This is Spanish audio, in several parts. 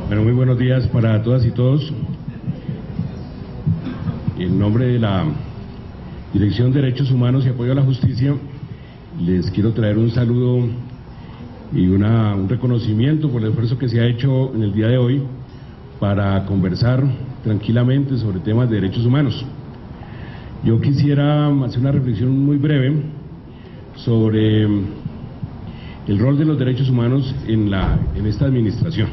Bueno, muy buenos días para todas y todos. En nombre de la Dirección de Derechos Humanos y Apoyo a la Justicia, les quiero traer un saludo y un reconocimiento por el esfuerzo que se ha hecho en el día de hoy para conversar tranquilamente sobre temas de derechos humanos. Yo quisiera hacer una reflexión muy breve sobre el rol de los derechos humanos en esta administración.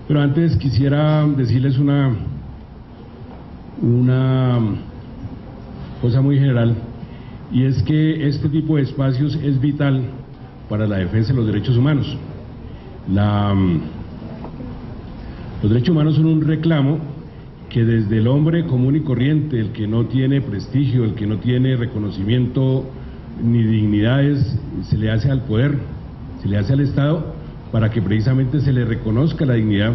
Pero antes quisiera decirles una cosa muy general, y es que este tipo de espacios es vital para la defensa de los derechos humanos. Los derechos humanos son un reclamo que desde el hombre común y corriente, el que no tiene prestigio, el que no tiene reconocimiento ni dignidades, se le hace al poder, se le hace al Estado, para que precisamente se le reconozca la dignidad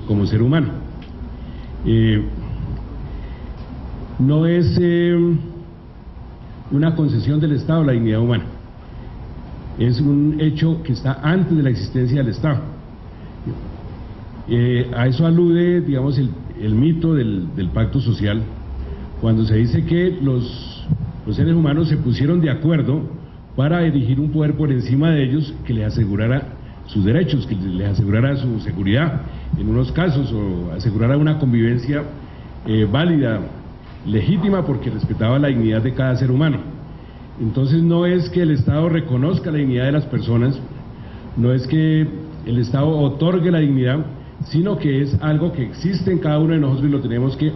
como ser humano. No es una concesión del Estado la dignidad humana, es un hecho que está antes de la existencia del Estado. A eso alude, digamos, el mito del pacto social, cuando se dice que los seres humanos se pusieron de acuerdo para erigir un poder por encima de ellos que les asegurara sus derechos, que les asegurara su seguridad en unos casos, o asegurara una convivencia válida, legítima, porque respetaba la dignidad de cada ser humano. Entonces no es que el Estado reconozca la dignidad de las personas, no es que el Estado otorgue la dignidad, sino que es algo que existe en cada uno de nosotros y lo tenemos que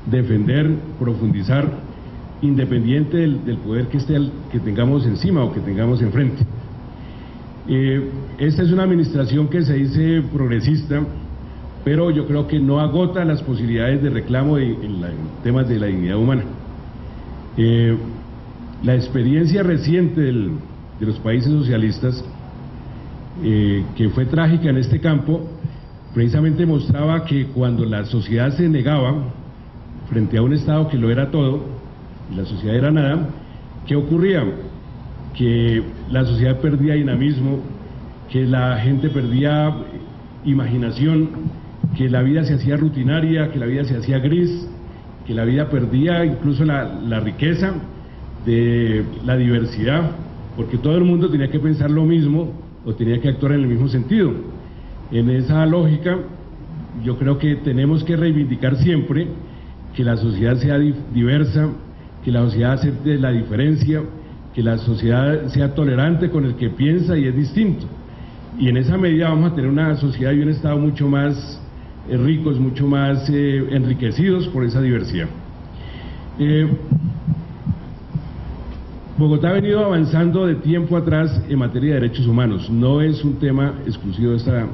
defender, profundizar, independiente del poder que tengamos encima o que tengamos enfrente. Esta es una administración que se dice progresista, pero yo creo que no agota las posibilidades de reclamo en temas de la dignidad humana. La experiencia reciente de los países socialistas, que fue trágica en este campo, precisamente mostraba que cuando la sociedad se negaba frente a un Estado que lo era todo, y la sociedad era nada, ¿qué ocurría? Que la sociedad perdía dinamismo, que la gente perdía imaginación, que la vida se hacía rutinaria, que la vida se hacía gris, que la vida perdía incluso la riqueza de la diversidad, porque todo el mundo tenía que pensar lo mismo o tenía que actuar en el mismo sentido. En esa lógica, yo creo que tenemos que reivindicar siempre que la sociedad sea diversa, que la sociedad acepte la diferencia, que la sociedad sea tolerante con el que piensa y es distinto. Y en esa medida vamos a tener una sociedad y un Estado mucho más ricos, mucho más enriquecidos por esa diversidad. Bogotá ha venido avanzando de tiempo atrás en materia de derechos humanos, no es un tema exclusivo de esta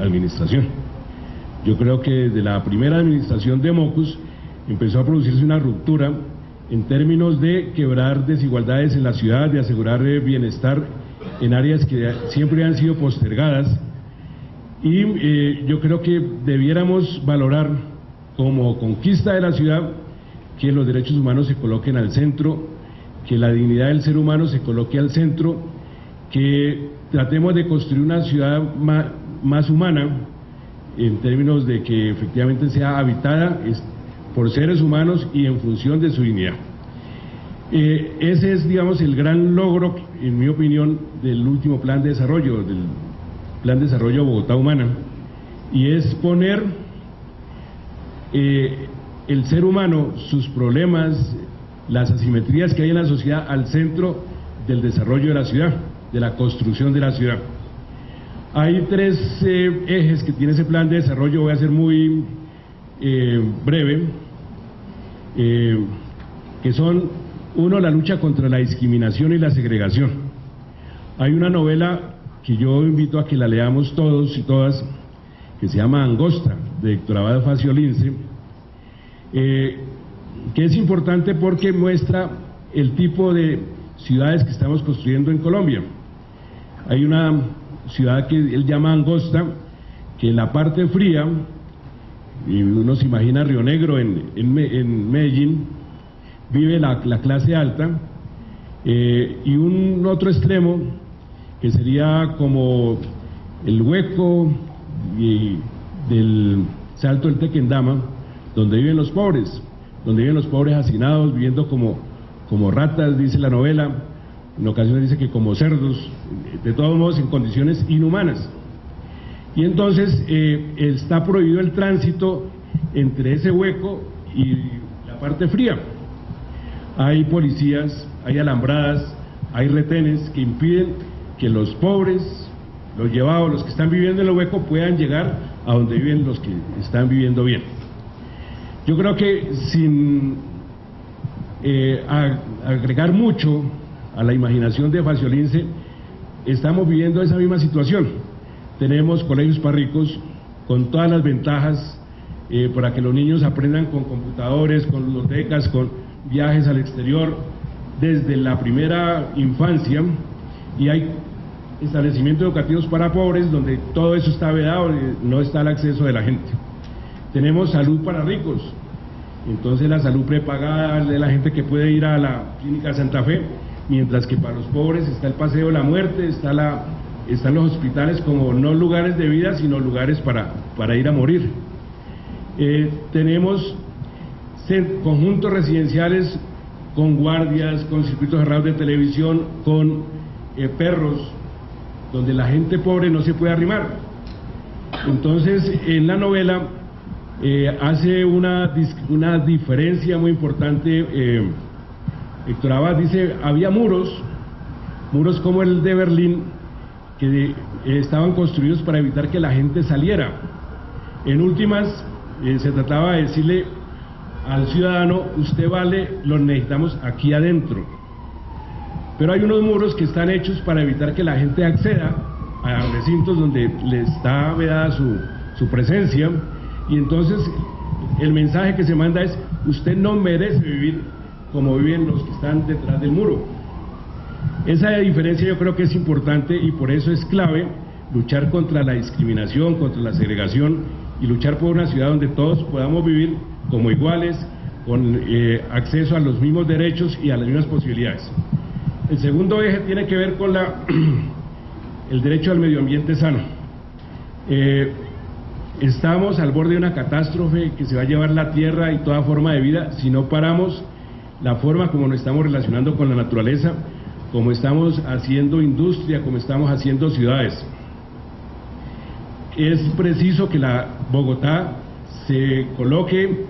administración. Yo creo que desde la primera administración de Mocus empezó a producirse una ruptura en términos de quebrar desigualdades en la ciudad, de asegurar bienestar en áreas que siempre han sido postergadas, y yo creo que debiéramos valorar como conquista de la ciudad que los derechos humanos se coloquen al centro, que la dignidad del ser humano se coloque al centro, que tratemos de construir una ciudad más humana, en términos de que efectivamente sea habitada por seres humanos y en función de su dignidad. Ese es, digamos, el gran logro, en mi opinión, del último plan de desarrollo, del Plan de Desarrollo Bogotá Humana, y es poner el ser humano, sus problemas, las asimetrías que hay en la sociedad al centro del desarrollo de la ciudad, de la construcción de la ciudad. Hay tres ejes que tiene ese plan de desarrollo, voy a ser muy breve, que son, uno, la lucha contra la discriminación y la segregación. Hay una novela que yo invito a que la leamos todos y todas, que se llama Angosta, de Héctor Abad Facio Lince, que es importante porque muestra el tipo de ciudades que estamos construyendo en Colombia. Hay una ciudad que él llama Angosta, que en la parte fría, y uno se imagina Río Negro en Medellín, vive la clase alta, y un otro extremo que sería como el hueco del Salto del Tequendama, donde viven los pobres hacinados, viviendo como ratas, dice la novela, en ocasiones dice que como cerdos, de todos modos en condiciones inhumanas. Y entonces está prohibido el tránsito entre ese hueco y la parte fría. Hay policías, hay alambradas, hay retenes que impiden que los pobres, los llevados, los que están viviendo en el hueco puedan llegar a donde viven los que están viviendo bien. Yo creo que sin agregar mucho a la imaginación de Faciolince, estamos viviendo esa misma situación. Tenemos colegios para ricos con todas las ventajas para que los niños aprendan con computadores, con bibliotecas, con viajes al exterior desde la primera infancia, y hay establecimientos educativos para pobres donde todo eso está vedado, no está al acceso de la gente. Tenemos salud para ricos, entonces la salud prepagada de la gente que puede ir a la clínica Santa Fe, mientras que para los pobres está el paseo de la muerte, están los hospitales como no lugares de vida, sino lugares para ir a morir. Tenemos conjuntos residenciales con guardias, con circuitos cerrados de televisión, con perros, donde la gente pobre no se puede arrimar. Entonces, en la novela hace una diferencia muy importante. Héctor Abad dice, había muros como el de Berlín, que estaban construidos para evitar que la gente saliera. En últimas, se trataba de decirle al ciudadano, usted vale, lo necesitamos aquí adentro. Pero hay unos muros que están hechos para evitar que la gente acceda a recintos donde le está vedada su presencia, y entonces el mensaje que se manda es, usted no merece vivir como viven los que están detrás del muro. Esa diferencia yo creo que es importante, y por eso es clave luchar contra la discriminación, contra la segregación, y luchar por una ciudad donde todos podamos vivir como iguales, con acceso a los mismos derechos y a las mismas posibilidades. El segundo eje tiene que ver con el derecho al medio ambiente sano. Estamos al borde de una catástrofe que se va a llevar la tierra y toda forma de vida si no paramos la forma como nos estamos relacionando con la naturaleza, como estamos haciendo industria, como estamos haciendo ciudades. Es preciso que la Bogotá se coloque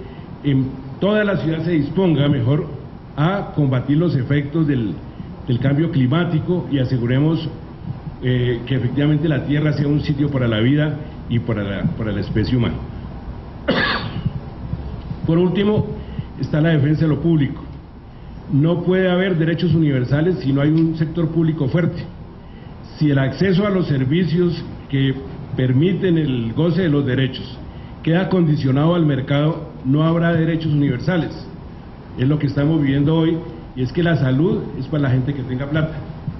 en toda la ciudad, se disponga mejor a combatir los efectos del cambio climático, y aseguremos que efectivamente la tierra sea un sitio para la vida y para la especie humana. Por último, está la defensa de lo público. No puede haber derechos universales si no hay un sector público fuerte. Si el acceso a los servicios que permiten el goce de los derechos queda condicionado al mercado, no habrá derechos universales. Es lo que estamos viviendo hoy, y es que la salud es para la gente que tenga plata,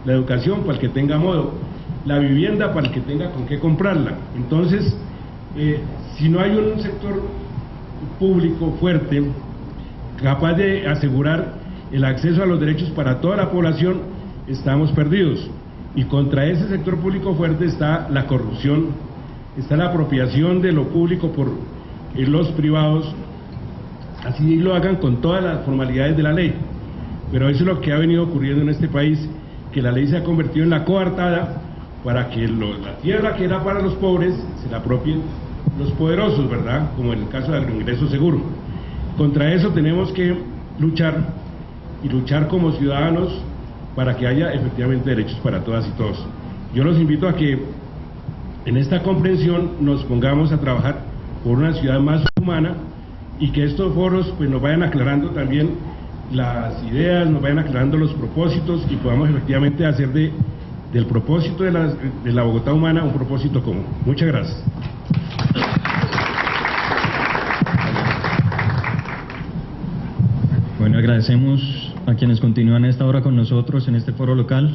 la educación para el que tenga modo, la vivienda para el que tenga con qué comprarla. Entonces, si no hay un sector público fuerte, capaz de asegurar el acceso a los derechos para toda la población, estamos perdidos. Y contra ese sector público fuerte está la corrupción, está la apropiación de lo público por los privados, así lo hagan con todas las formalidades de la ley. Pero eso es lo que ha venido ocurriendo en este país, que la ley se ha convertido en la coartada para que la tierra que era para los pobres se la apropien los poderosos, ¿verdad? Como en el caso del ingreso seguro. Contra eso tenemos que luchar, y luchar como ciudadanos para que haya efectivamente derechos para todas y todos. Yo los invito a que en esta comprensión nos pongamos a trabajar por una ciudad más humana, y que estos foros pues nos vayan aclarando también las ideas, nos vayan aclarando los propósitos, y podamos efectivamente hacer del propósito de la Bogotá humana un propósito común. Muchas gracias. Bueno, agradecemos a quienes continúan a esta hora con nosotros en este foro local.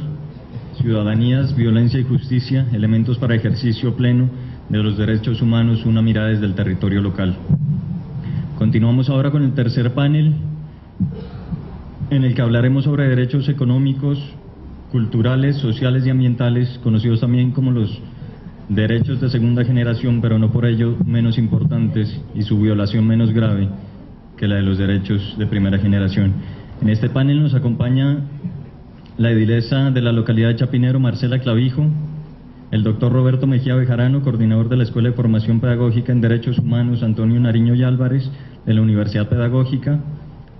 Ciudadanías, violencia y justicia, elementos para ejercicio pleno de los derechos humanos, una mirada desde el territorio local. Continuamos ahora con el tercer panel, en el que hablaremos sobre derechos económicos, culturales, sociales y ambientales, conocidos también como los derechos de segunda generación, pero no por ello menos importantes y su violación menos grave que la de los derechos de primera generación. En este panel nos acompaña la edilesa de la localidad de Chapinero, Marcela Clavijo, el doctor Roberto Mejía Bejarano, coordinador de la Escuela de Formación Pedagógica en Derechos Humanos Antonio Nariño y Álvarez, de la Universidad Pedagógica,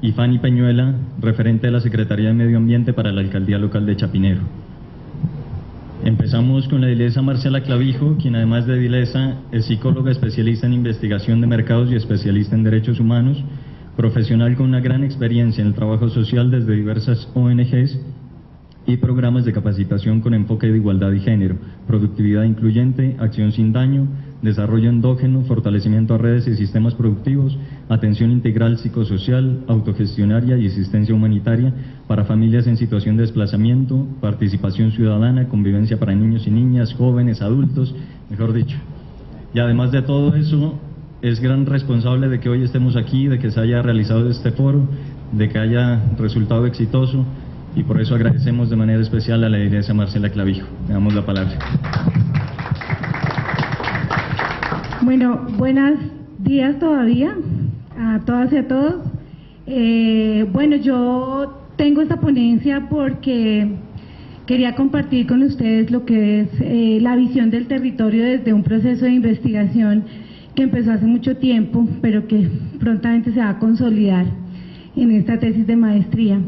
y Fanny Peñuela, referente de la Secretaría de Medio Ambiente para la Alcaldía Local de Chapinero. Empezamos con la edilesa Marcela Clavijo, quien además de edilesa es psicóloga especialista en investigación de mercados y especialista en derechos humanos, profesional con una gran experiencia en el trabajo social desde diversas ONGs y programas de capacitación con enfoque de igualdad y género, productividad incluyente, acción sin daño, desarrollo endógeno, fortalecimiento a redes y sistemas productivos, atención integral psicosocial, autogestionaria y asistencia humanitaria para familias en situación de desplazamiento, participación ciudadana, convivencia para niños y niñas, jóvenes, adultos, mejor dicho. Y además de todo eso, es gran responsable de que hoy estemos aquí, de que se haya realizado este foro, de que haya resultado exitoso, y por eso agradecemos de manera especial a la edilesa Marcela Clavijo. Le damos la palabra. Bueno, buenos días todavía a todas y a todos. Bueno, yo tengo esta ponencia porque quería compartir con ustedes lo que es la visión del territorio desde un proceso de investigación que empezó hace mucho tiempo, pero que prontamente se va a consolidar en esta tesis de maestría.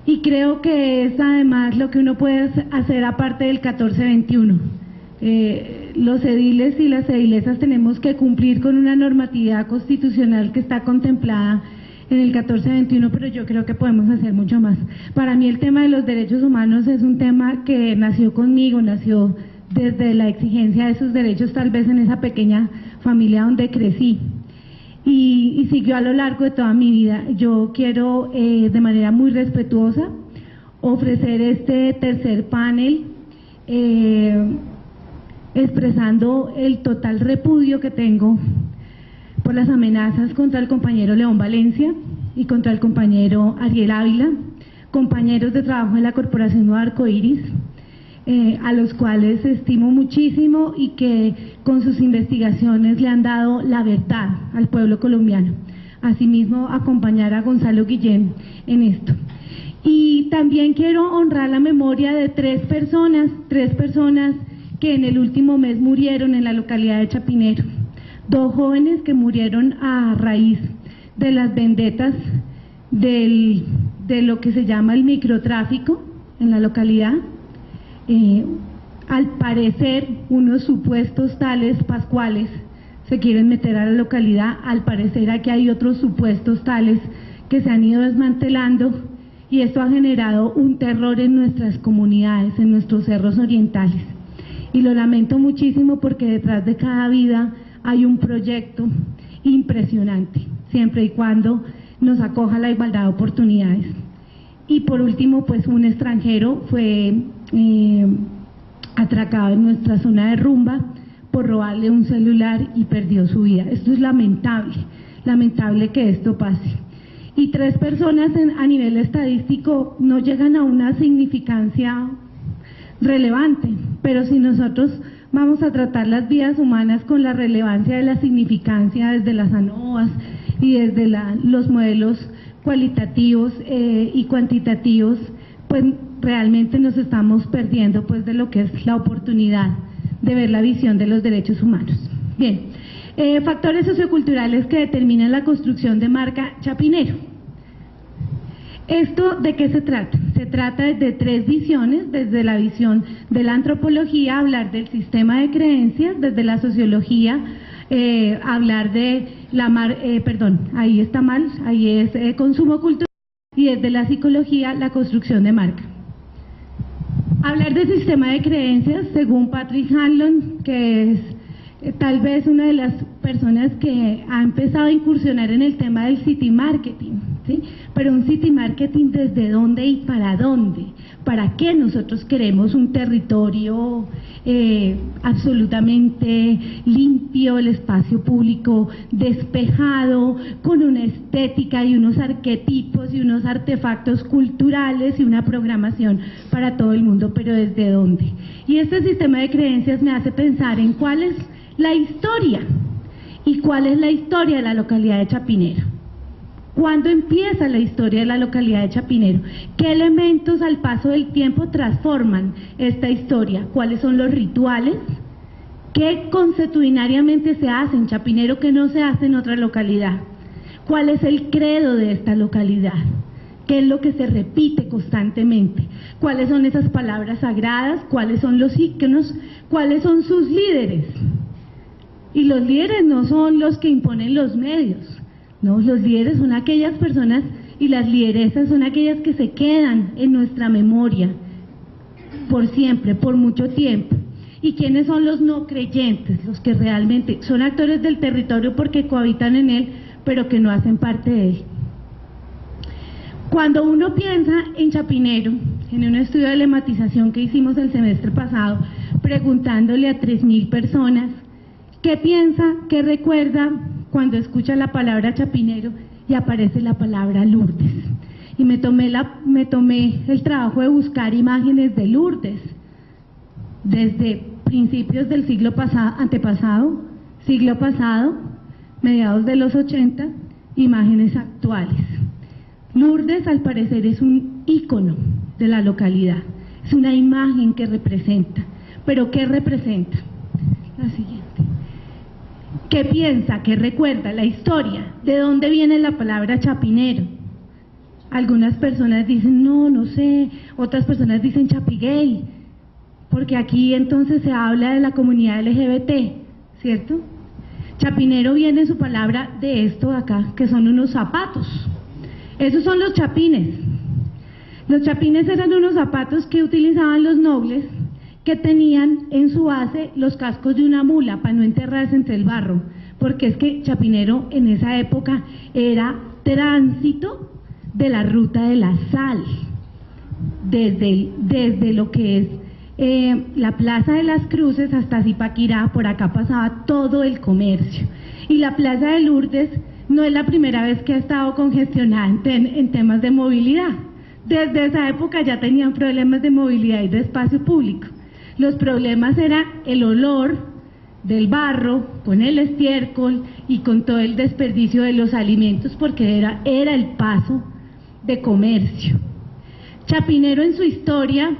Y creo que es además lo que uno puede hacer aparte del 1421. Los ediles y las edilesas tenemos que cumplir con una normatividad constitucional que está contemplada en el 1421, pero yo creo que podemos hacer mucho más. Para mí el tema de los derechos humanos es un tema que nació conmigo, nació desde la exigencia de esos derechos, tal vez en esa pequeña familia donde crecí. Y siguió a lo largo de toda mi vida. Yo quiero de manera muy respetuosa ofrecer este tercer panel expresando el total repudio que tengo por las amenazas contra el compañero León Valencia y contra el compañero Ariel Ávila, compañeros de trabajo de la Corporación Nuevo Arcoíris, a los cuales estimo muchísimo y que con sus investigaciones le han dado la verdad al pueblo colombiano. Asimismo, acompañar a Gonzalo Guillén en esto. Y también quiero honrar la memoria de tres personas que en el último mes murieron en la localidad de Chapinero. Dos jóvenes que murieron a raíz de las vendetas de lo que se llama el microtráfico en la localidad. Al parecer unos supuestos tales pascuales se quieren meter a la localidad, al parecer aquí hay otros supuestos tales que se han ido desmantelando y esto ha generado un terror en nuestras comunidades, en nuestros cerros orientales. Y lo lamento muchísimo porque detrás de cada vida hay un proyecto impresionante, siempre y cuando nos acoja la igualdad de oportunidades. Y por último, pues un extranjero fue atracado en nuestra zona de rumba por robarle un celular y perdió su vida. Esto es lamentable que esto pase. Y tres personas a nivel estadístico no llegan a una significancia relevante, pero si nosotros vamos a tratar las vidas humanas con la relevancia de la significancia desde las ANOVAs y desde los modelos cualitativos y cuantitativos, pues realmente nos estamos perdiendo pues de lo que es la oportunidad de ver la visión de los derechos humanos. Bien, factores socioculturales que determinan la construcción de marca Chapinero. ¿Esto de qué se trata? Se trata de tres visiones: desde la visión de la antropología, hablar del sistema de creencias; desde la sociología, hablar de ahí está mal, ahí es consumo cultural; y desde la psicología, la construcción de marca. Hablar del sistema de creencias, según Patrick Hanlon, que es tal vez una de las personas que han empezado a incursionar en el tema del city marketing, ¿sí? Pero un city marketing, ¿desde dónde y para dónde? ¿Para qué nosotros queremos un territorio absolutamente limpio, el espacio público despejado, con una estética y unos arquetipos y unos artefactos culturales y una programación para todo el mundo? Pero ¿desde dónde? Y este sistema de creencias me hace pensar en cuál es la historia y cuál es la historia de la localidad de Chapinero. ¿Cuándo empieza la historia de la localidad de Chapinero? ¿Qué elementos al paso del tiempo transforman esta historia? ¿Cuáles son los rituales? ¿Qué consuetudinariamente se hace en Chapinero que no se hace en otra localidad? ¿Cuál es el credo de esta localidad? ¿Qué es lo que se repite constantemente? ¿Cuáles son esas palabras sagradas? ¿Cuáles son los íconos? ¿Cuáles son sus líderes? Y los líderes no son los que imponen los medios. No, los líderes son aquellas personas, y las lideresas son aquellas que se quedan en nuestra memoria por siempre, por mucho tiempo. ¿Y quiénes son los no creyentes? Los que realmente son actores del territorio porque cohabitan en él, pero que no hacen parte de él. Cuando uno piensa en Chapinero, en un estudio de lematización que hicimos el semestre pasado, preguntándole a 3.000 personas, ¿qué piensa, qué recuerda cuando escucha la palabra Chapinero y aparece la palabra Lourdes? Y me tomé el trabajo de buscar imágenes de Lourdes desde principios del siglo antepasado, siglo pasado, mediados de los 80, imágenes actuales. Lourdes, al parecer, es un ícono de la localidad, es una imagen que representa. ¿Pero qué representa? La siguiente. ¿Qué piensa? ¿Qué recuerda? La historia. ¿De dónde viene la palabra Chapinero? Algunas personas dicen, no sé. Otras personas dicen Chapigay, porque aquí entonces se habla de la comunidad LGBT, ¿cierto? Chapinero viene en su palabra de esto de acá, que son unos zapatos. Esos son los chapines. Los chapines eran unos zapatos que utilizaban los nobles, que tenían en su base los cascos de una mula para no enterrarse entre el barro, porque es que Chapinero en esa época era tránsito de la ruta de la sal, desde lo que es la Plaza de las Cruces hasta Zipaquirá. Por acá pasaba todo el comercio, y la Plaza de Lourdes no es la primera vez que ha estado congestionada en temas de movilidad. Desde esa época ya tenían problemas de movilidad y de espacio público. Los problemas eran el olor del barro con el estiércol y con todo el desperdicio de los alimentos, porque era el paso de comercio. Chapinero, en su historia,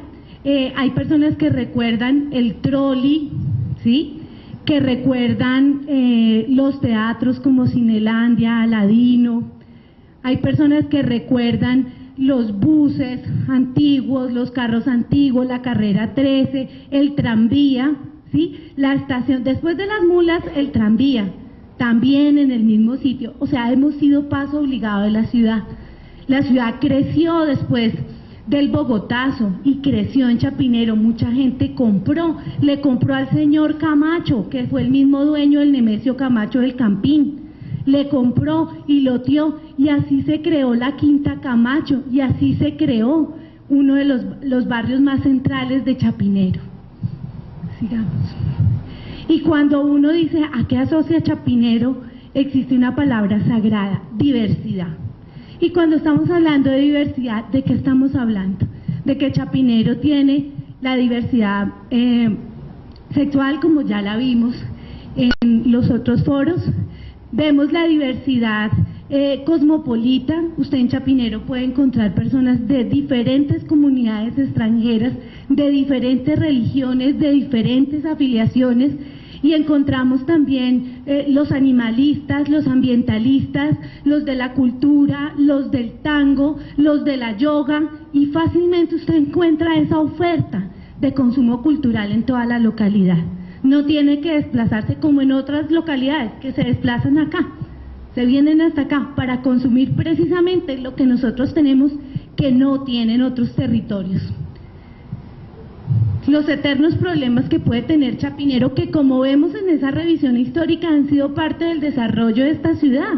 hay personas que recuerdan el troli, ¿sí?, que recuerdan los teatros como Cinelandia, Aladino. Hay personas que recuerdan los buses antiguos, los carros antiguos, la carrera 13, el tranvía, ¿sí?, la estación, después de las mulas, el tranvía, también en el mismo sitio. O sea, hemos sido paso obligado de la ciudad. La ciudad creció después del Bogotazo y creció en Chapinero. Mucha gente le compró al señor Camacho, que fue el mismo dueño del Nemesio Camacho del Campín. Le compró y loteó, y así se creó la Quinta Camacho, y así se creó uno de los barrios más centrales de Chapinero. Sigamos. Y cuando uno dice ¿a qué asocia Chapinero?, existe una palabra sagrada: diversidad. Y cuando estamos hablando de diversidad, ¿de qué estamos hablando? De que Chapinero tiene la diversidad sexual, como ya la vimos en los otros foros. Vemos la diversidad cosmopolita. Usted en Chapinero puede encontrar personas de diferentes comunidades extranjeras, de diferentes religiones, de diferentes afiliaciones, y encontramos también los animalistas, los ambientalistas, los de la cultura, los del tango, los de la yoga, y fácilmente usted encuentra esa oferta de consumo cultural en toda la localidad. No tiene que desplazarse como en otras localidades que se desplazan acá, se vienen hasta acá para consumir precisamente lo que nosotros tenemos que no tienen otros territorios. los eternos problemas que puede tener Chapinero, que como vemos en esa revisión histórica han sido parte del desarrollo de esta ciudad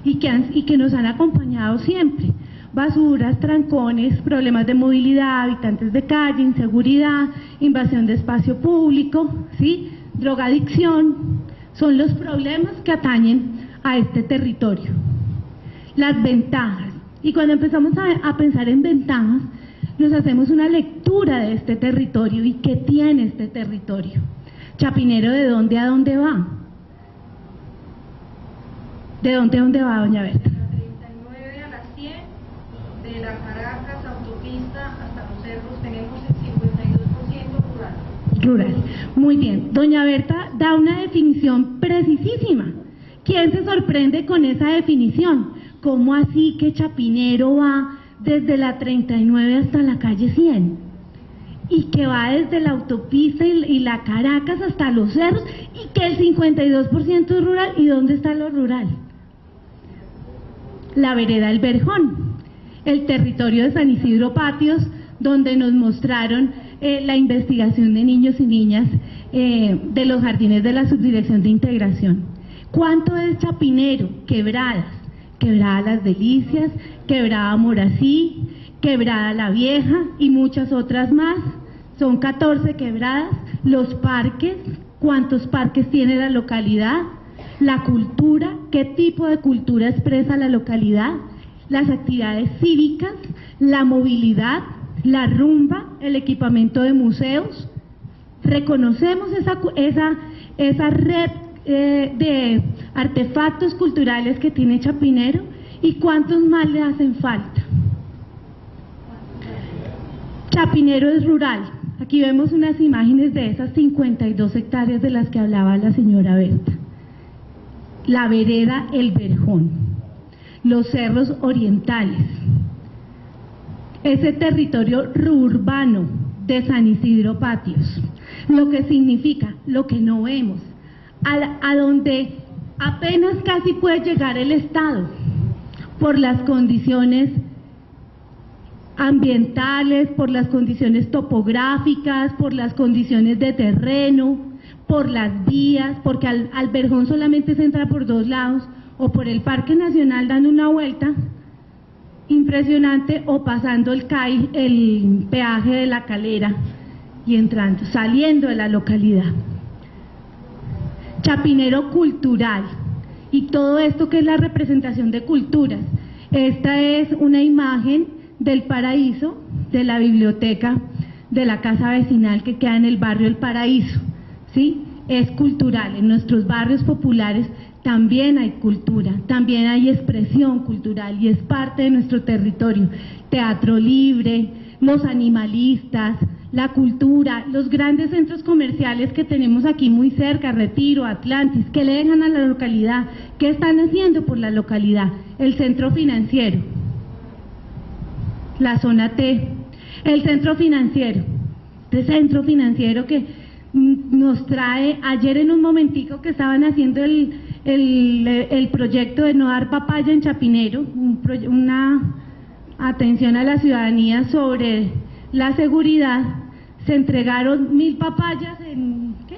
y que nos han acompañado siempre. Basuras, trancones, problemas de movilidad, habitantes de calle, inseguridad, invasión de espacio público, ¿sí? Drogadicción, son los problemas que atañen a este territorio. Las ventajas, y cuando empezamos a pensar en ventajas, nos hacemos una lectura de este territorio y qué tiene este territorio. Chapinero, ¿de dónde a dónde va? ¿De dónde a dónde va, doña Berta? De la 39 a la 100, de la Caracas, autopista hasta los cerros, tenemos el 52% rural. Rural. Muy bien. Doña Berta da una definición precisísima. ¿Quién se sorprende con esa definición? ¿Cómo así que Chapinero va desde la 39 hasta la calle 100? Y que va desde la autopista y la Caracas hasta los cerros, y que el 52% es rural. ¿Y dónde está lo rural? La vereda El Verjón, el territorio de San Isidro Patios, donde nos mostraron la investigación de niños y niñas de los jardines de la Subdirección de Integración. ¿Cuánto es Chapinero? Quebradas, Quebrada Las Delicias, Quebrada Morací, Quebrada La Vieja y muchas otras más. Son 14 quebradas. Los parques, ¿cuántos parques tiene la localidad? La cultura, ¿qué tipo de cultura expresa la localidad? Las actividades cívicas, la movilidad, la rumba, el equipamiento de museos. Reconocemos esa red de artefactos culturales que tiene Chapinero, y cuántos más le hacen falta. Chapinero es rural. Aquí vemos unas imágenes de esas 52 hectáreas de las que hablaba la señora Berta. La vereda El Verjón, los cerros orientales, ese territorio urbano de San Isidro Patios, lo que significa, lo que no vemos, a donde apenas casi puede llegar el Estado por las condiciones ambientales, por las condiciones topográficas, por las condiciones de terreno, por las vías, porque al Verjón solamente se entra por dos lados, o por el Parque Nacional dando una vuelta impresionante, o pasando el peaje de la Calera y entrando, saliendo de la localidad. Chapinero cultural, y todo esto que es la representación de culturas. Esta es una imagen del Paraíso, de la biblioteca de la casa vecinal que queda en el barrio El Paraíso, ¿sí? Es cultural. En nuestros barrios populares también hay cultura, también hay expresión cultural y es parte de nuestro territorio. Teatro libre, los animalistas, la cultura, los grandes centros comerciales que tenemos aquí muy cerca, Retiro, Atlantis, ¿qué le dejan a la localidad? ¿Qué están haciendo por la localidad? El centro financiero, la zona T, el centro financiero, este centro financiero que nos trae, ayer en un momentico que estaban haciendo el proyecto de no dar papaya en Chapinero, una atención a la ciudadanía sobre la seguridad, se entregaron 1000 papayas en, ¿qué?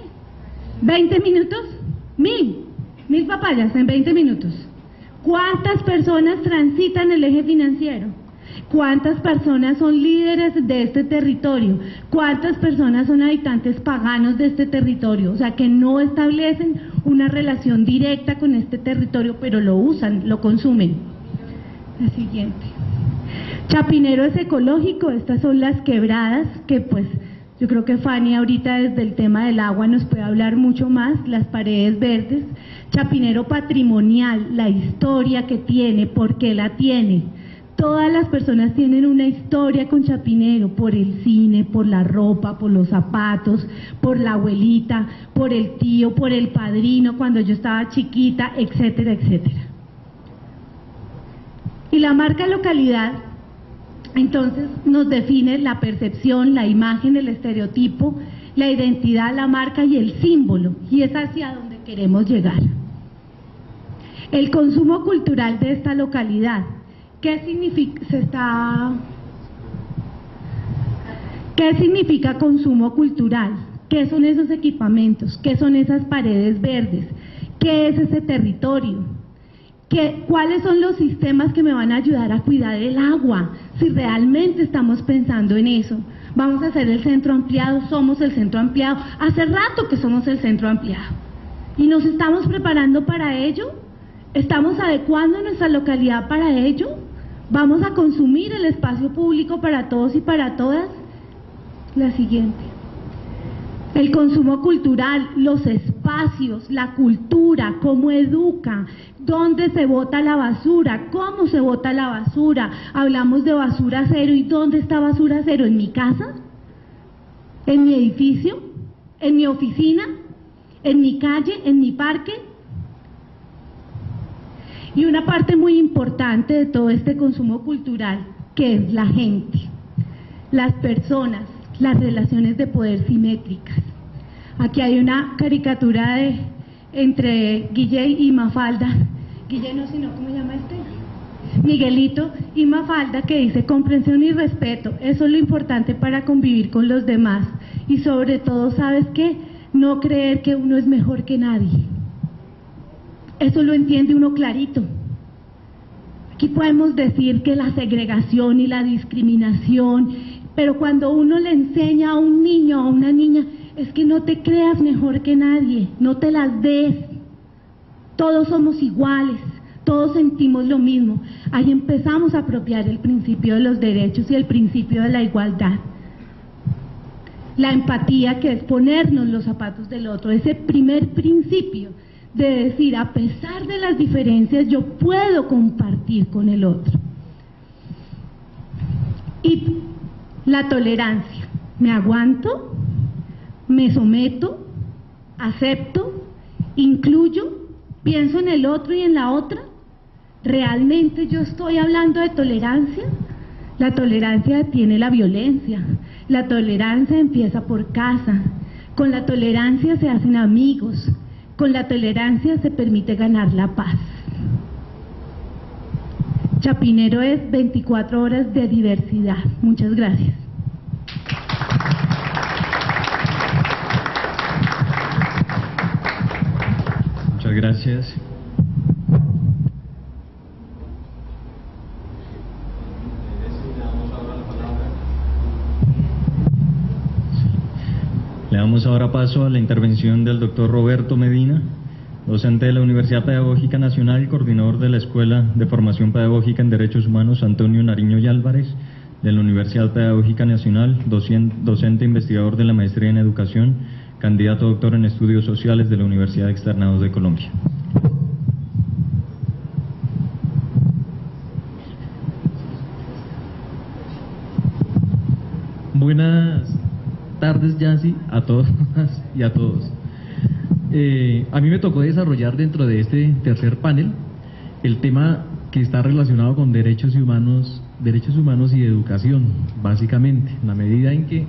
20 minutos, 1000 papayas en 20 minutos. ¿Cuántas personas transitan el eje financiero? ¿Cuántas personas son líderes de este territorio? ¿Cuántas personas son habitantes paganos de este territorio? O sea, que no establecen una relación directa con este territorio, pero lo usan, lo consumen. La siguiente. Chapinero es ecológico. Estas son las quebradas, que pues yo creo que Fanny ahorita desde el tema del agua nos puede hablar mucho más. Las paredes verdes. Chapinero patrimonial, la historia que tiene, por qué la tiene. Todas las personas tienen una historia con Chapinero, por el cine, por la ropa, por los zapatos, por la abuelita, por el tío, por el padrino cuando yo estaba chiquita, etcétera, etcétera. Y la marca localidad, entonces, nos define la percepción, la imagen, el estereotipo, la identidad, la marca y el símbolo, y es hacia donde queremos llegar. El consumo cultural de esta localidad. ¿Qué significa? ¿Qué significa consumo cultural? ¿Qué son esos equipamientos? ¿Qué son esas paredes verdes? ¿Qué es ese territorio? ¿Cuáles son los sistemas que me van a ayudar a cuidar el agua? Si realmente estamos pensando en eso. Vamos a hacer el centro ampliado, somos el centro ampliado. Hace rato que somos el centro ampliado. ¿Y nos estamos preparando para ello? ¿Estamos adecuando nuestra localidad para ello? ¿Vamos a consumir el espacio público para todos y para todas? La siguiente. El consumo cultural, los espacios, la cultura, cómo educa, dónde se bota la basura, cómo se bota la basura. Hablamos de basura cero. ¿Y dónde está basura cero? ¿En mi casa? ¿En mi edificio? ¿En mi oficina? ¿En mi calle? ¿En mi parque? Y una parte muy importante de todo este consumo cultural, que es la gente, las personas, las relaciones de poder simétricas. Aquí hay una caricatura entre Guille y Mafalda. Guille no, sino ¿cómo se llama este? Miguelito y Mafalda, que dice comprensión y respeto. Eso es lo importante para convivir con los demás. Y sobre todo, ¿sabes qué? No creer que uno es mejor que nadie. Eso lo entiende uno clarito. Aquí podemos decir que la segregación y la discriminación, pero cuando uno le enseña a un niño o a una niña, es que no te creas mejor que nadie, no te las des, todos somos iguales, todos sentimos lo mismo. Ahí empezamos a apropiar el principio de los derechos y el principio de la igualdad. La empatía, que es ponernos los zapatos del otro, ese primer principio de decir, a pesar de las diferencias, yo puedo compartir con el otro. Y la tolerancia, me aguanto, me someto, acepto, incluyo, pienso en el otro y en la otra. ¿Realmente yo estoy hablando de tolerancia? La tolerancia detiene la violencia, la tolerancia empieza por casa, con la tolerancia se hacen amigos, con la tolerancia se permite ganar la paz. Chapinero es 24 horas de diversidad. Muchas gracias. Muchas gracias. Le damos ahora paso a la intervención del doctor Roberto Medina, docente de la Universidad Pedagógica Nacional y coordinador de la Escuela de Formación Pedagógica en Derechos Humanos Antonio Nariño y Álvarez, de la Universidad Pedagógica Nacional, docente investigador de la Maestría en Educación, candidato a doctor en Estudios Sociales de la Universidad Externados de Colombia. Buenas tardes, Yancy, a todas y a todos. A mí me tocó desarrollar dentro de este tercer panel el tema que está relacionado con derechos humanos y educación, básicamente, en la medida en que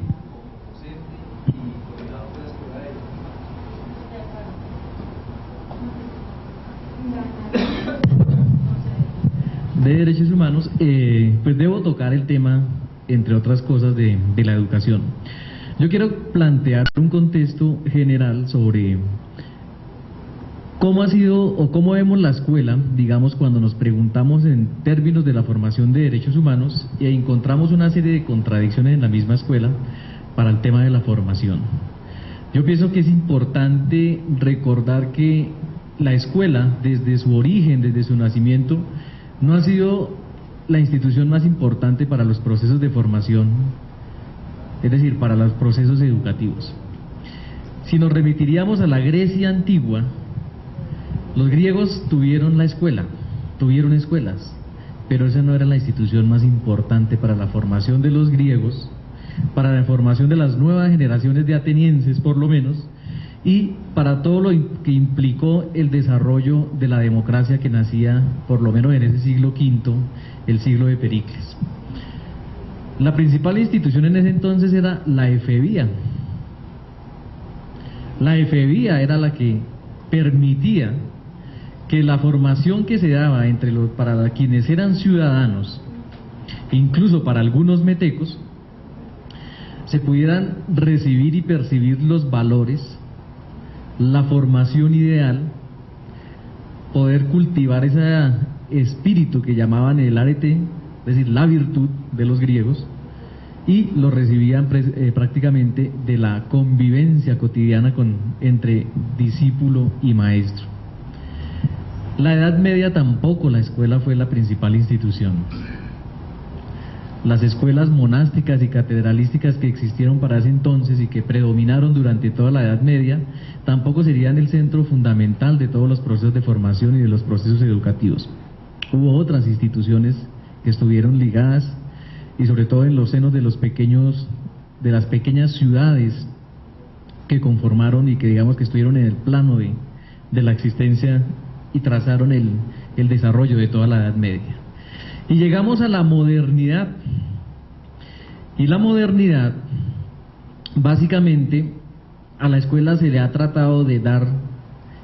de derechos humanos, pues debo tocar el tema, entre otras cosas, de la educación. Yo quiero plantear un contexto general sobre cómo ha sido o cómo vemos la escuela, digamos, cuando nos preguntamos en términos de la formación de derechos humanos y encontramos una serie de contradicciones en la misma escuela para el tema de la formación. Yo pienso que es importante recordar que la escuela, desde su origen, desde su nacimiento, no ha sido la institución más importante para los procesos de formación, es decir, para los procesos educativos. Si nos remitiríamos a la Grecia antigua, los griegos tuvieron la escuela, tuvieron escuelas, pero esa no era la institución más importante para la formación de los griegos, para la formación de las nuevas generaciones de atenienses por lo menos, y para todo lo que implicó el desarrollo de la democracia que nacía por lo menos en ese siglo V, el siglo de Pericles. La principal institución en ese entonces era la efebía. La efebía era la que permitía que la formación que se daba para quienes eran ciudadanos, incluso para algunos metecos, se pudieran recibir y percibir los valores, la formación ideal, poder cultivar ese espíritu que llamaban el arete, es decir, la virtud de los griegos, y lo recibían prácticamente de la convivencia cotidiana entre discípulo y maestro. La Edad Media tampoco la escuela fue la principal institución. Las escuelas monásticas y catedralísticas que existieron para ese entonces y que predominaron durante toda la Edad Media tampoco serían el centro fundamental de todos los procesos de formación y de los procesos educativos. Hubo otras instituciones que estuvieron ligadas, y sobre todo en los senos de las pequeñas ciudades que conformaron y que digamos que estuvieron en el plano de la existencia y trazaron el desarrollo de toda la Edad Media. Y llegamos a la modernidad, y la modernidad, básicamente, a la escuela se le ha tratado de dar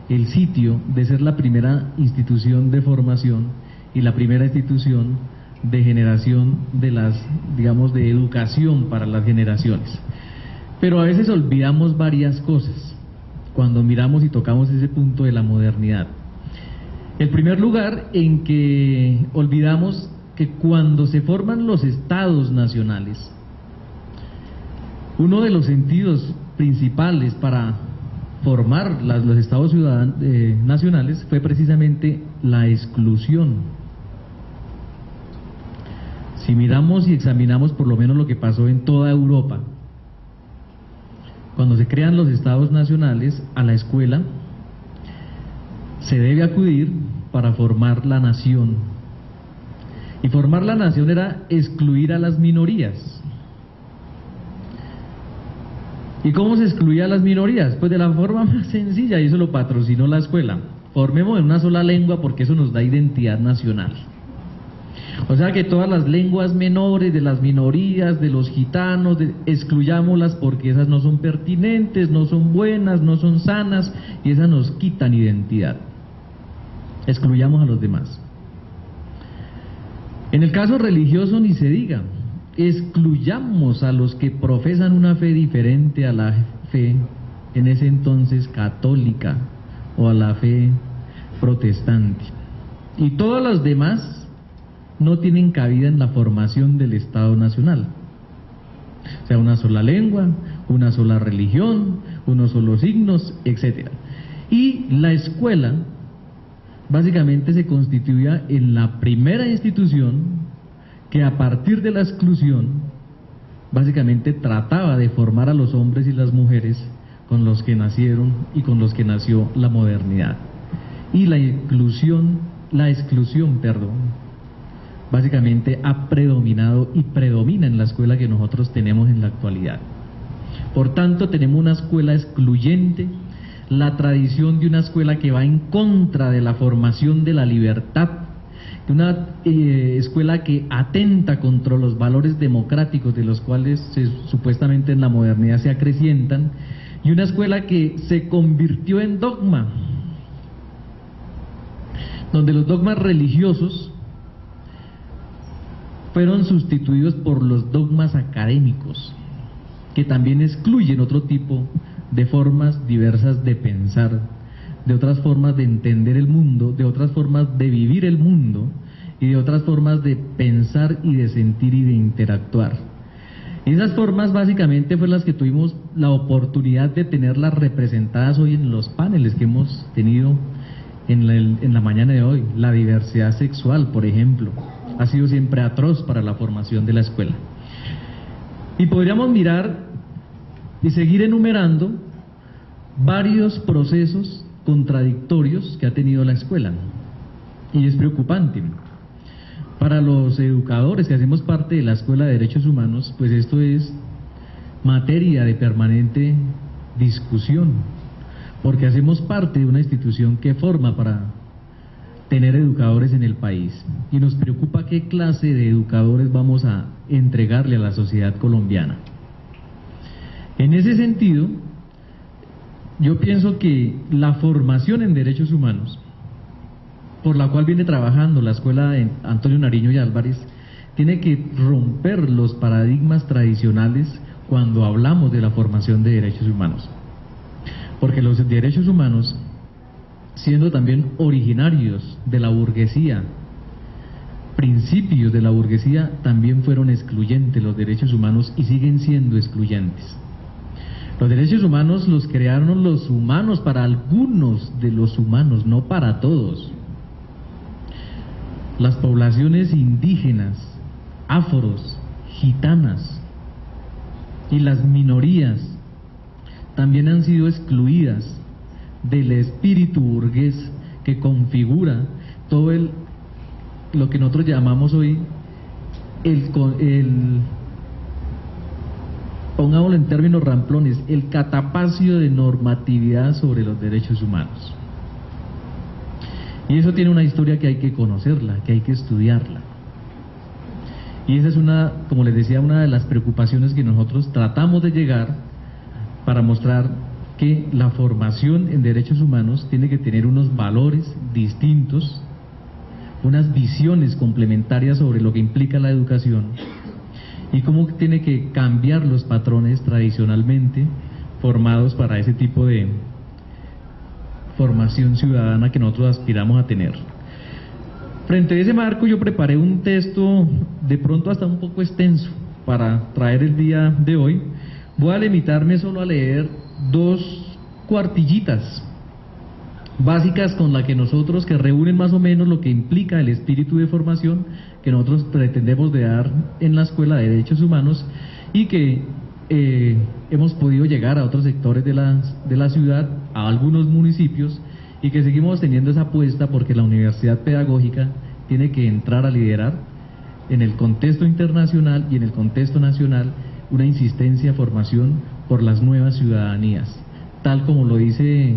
el sitio de ser la primera institución de formación y la primera institución de generación de educación para las generaciones. Pero a veces olvidamos varias cosas cuando miramos y tocamos ese punto de la modernidad. En primer lugar, en que olvidamos que cuando se forman los estados nacionales, uno de los sentidos principales para formar los estados nacionales fue precisamente la exclusión. Si miramos y examinamos por lo menos lo que pasó en toda Europa, cuando se crean los estados nacionales, a la escuela se debe acudir para formar la nación. Y formar la nación era excluir a las minorías. ¿Y cómo se excluía a las minorías? Pues de la forma más sencilla, y eso lo patrocinó la escuela. Formemos en una sola lengua porque eso nos da identidad nacional. O sea que todas las lenguas menores de las minorías, de los gitanos, excluyámoslas porque esas no son pertinentes, no son buenas, no son sanas, y esas nos quitan identidad. Excluyamos a los demás. En el caso religioso ni se diga, excluyamos a los que profesan una fe diferente a la fe en ese entonces católica o a la fe protestante. Y todas las demás no tienen cabida en la formación del Estado Nacional. O sea, una sola lengua, una sola religión, unos solos signos, etc. Y la escuela básicamente se constituía en la primera institución que a partir de la exclusión básicamente trataba de formar a los hombres y las mujeres con los que nacieron y con los que nació la modernidad. Y la exclusión, básicamente ha predominado y predomina en la escuela que nosotros tenemos en la actualidad. Por tanto, tenemos una escuela excluyente, la tradición de una escuela que va en contra de la formación de la libertad, una escuela que atenta contra los valores democráticos de los cuales supuestamente en la modernidad se acrecientan, y una escuela que se convirtió en dogma, donde los dogmas religiosos fueron sustituidos por los dogmas académicos, que también excluyen otro tipo de formas diversas de pensar, de otras formas de entender el mundo, de otras formas de vivir el mundo y de otras formas de pensar y de sentir y de interactuar. Esas formas básicamente fueron las que tuvimos la oportunidad de tenerlas representadas hoy en los paneles que hemos tenido en la mañana de hoy. La diversidad sexual, por ejemplo, ha sido siempre atroz para la formación de la escuela. Y podríamos mirar y seguir enumerando varios procesos contradictorios que ha tenido la escuela, y es preocupante. Para los educadores que hacemos parte de la Escuela de Derechos Humanos, pues esto es materia de permanente discusión, porque hacemos parte de una institución que forma para tener educadores en el país, y nos preocupa qué clase de educadores vamos a entregarle a la sociedad colombiana. En ese sentido, yo pienso que la formación en derechos humanos, por la cual viene trabajando la Escuela de Antonio Nariño y Álvarez, tiene que romper los paradigmas tradicionales cuando hablamos de la formación de derechos humanos. Porque los derechos humanos, siendo también originarios de la burguesía, principios de la burguesía, también fueron excluyentes los derechos humanos y siguen siendo excluyentes. Los derechos humanos los crearon los humanos para algunos de los humanos, no para todos. Las poblaciones indígenas, afros, gitanas y las minorías también han sido excluidas del espíritu burgués que configura todo lo que nosotros llamamos hoy pongámoslo en términos ramplones, el catapacio de normatividad sobre los derechos humanos. Y eso tiene una historia que hay que conocerla, que hay que estudiarla. Y esa es como les decía, una de las preocupaciones que nosotros tratamos de llegar para mostrar que la formación en derechos humanos tiene que tener unos valores distintos, unas visiones complementarias sobre lo que implica la educación y cómo tiene que cambiar los patrones tradicionalmente formados para ese tipo de formación ciudadana que nosotros aspiramos a tener. Frente a ese marco yo preparé un texto de pronto hasta un poco extenso para traer el día de hoy. Voy a limitarme solo a leer 2 cuartillitas básicas con las que nosotros, que reúnen más o menos lo que implica el espíritu de formación que nosotros pretendemos de dar en la Escuela de Derechos Humanos y que hemos podido llegar a otros sectores de la ciudad, a algunos municipios, y que seguimos teniendo esa apuesta porque la universidad pedagógica tiene que entrar a liderar en el contexto internacional y en el contexto nacional una insistencia, formación por las nuevas ciudadanías, tal como lo dice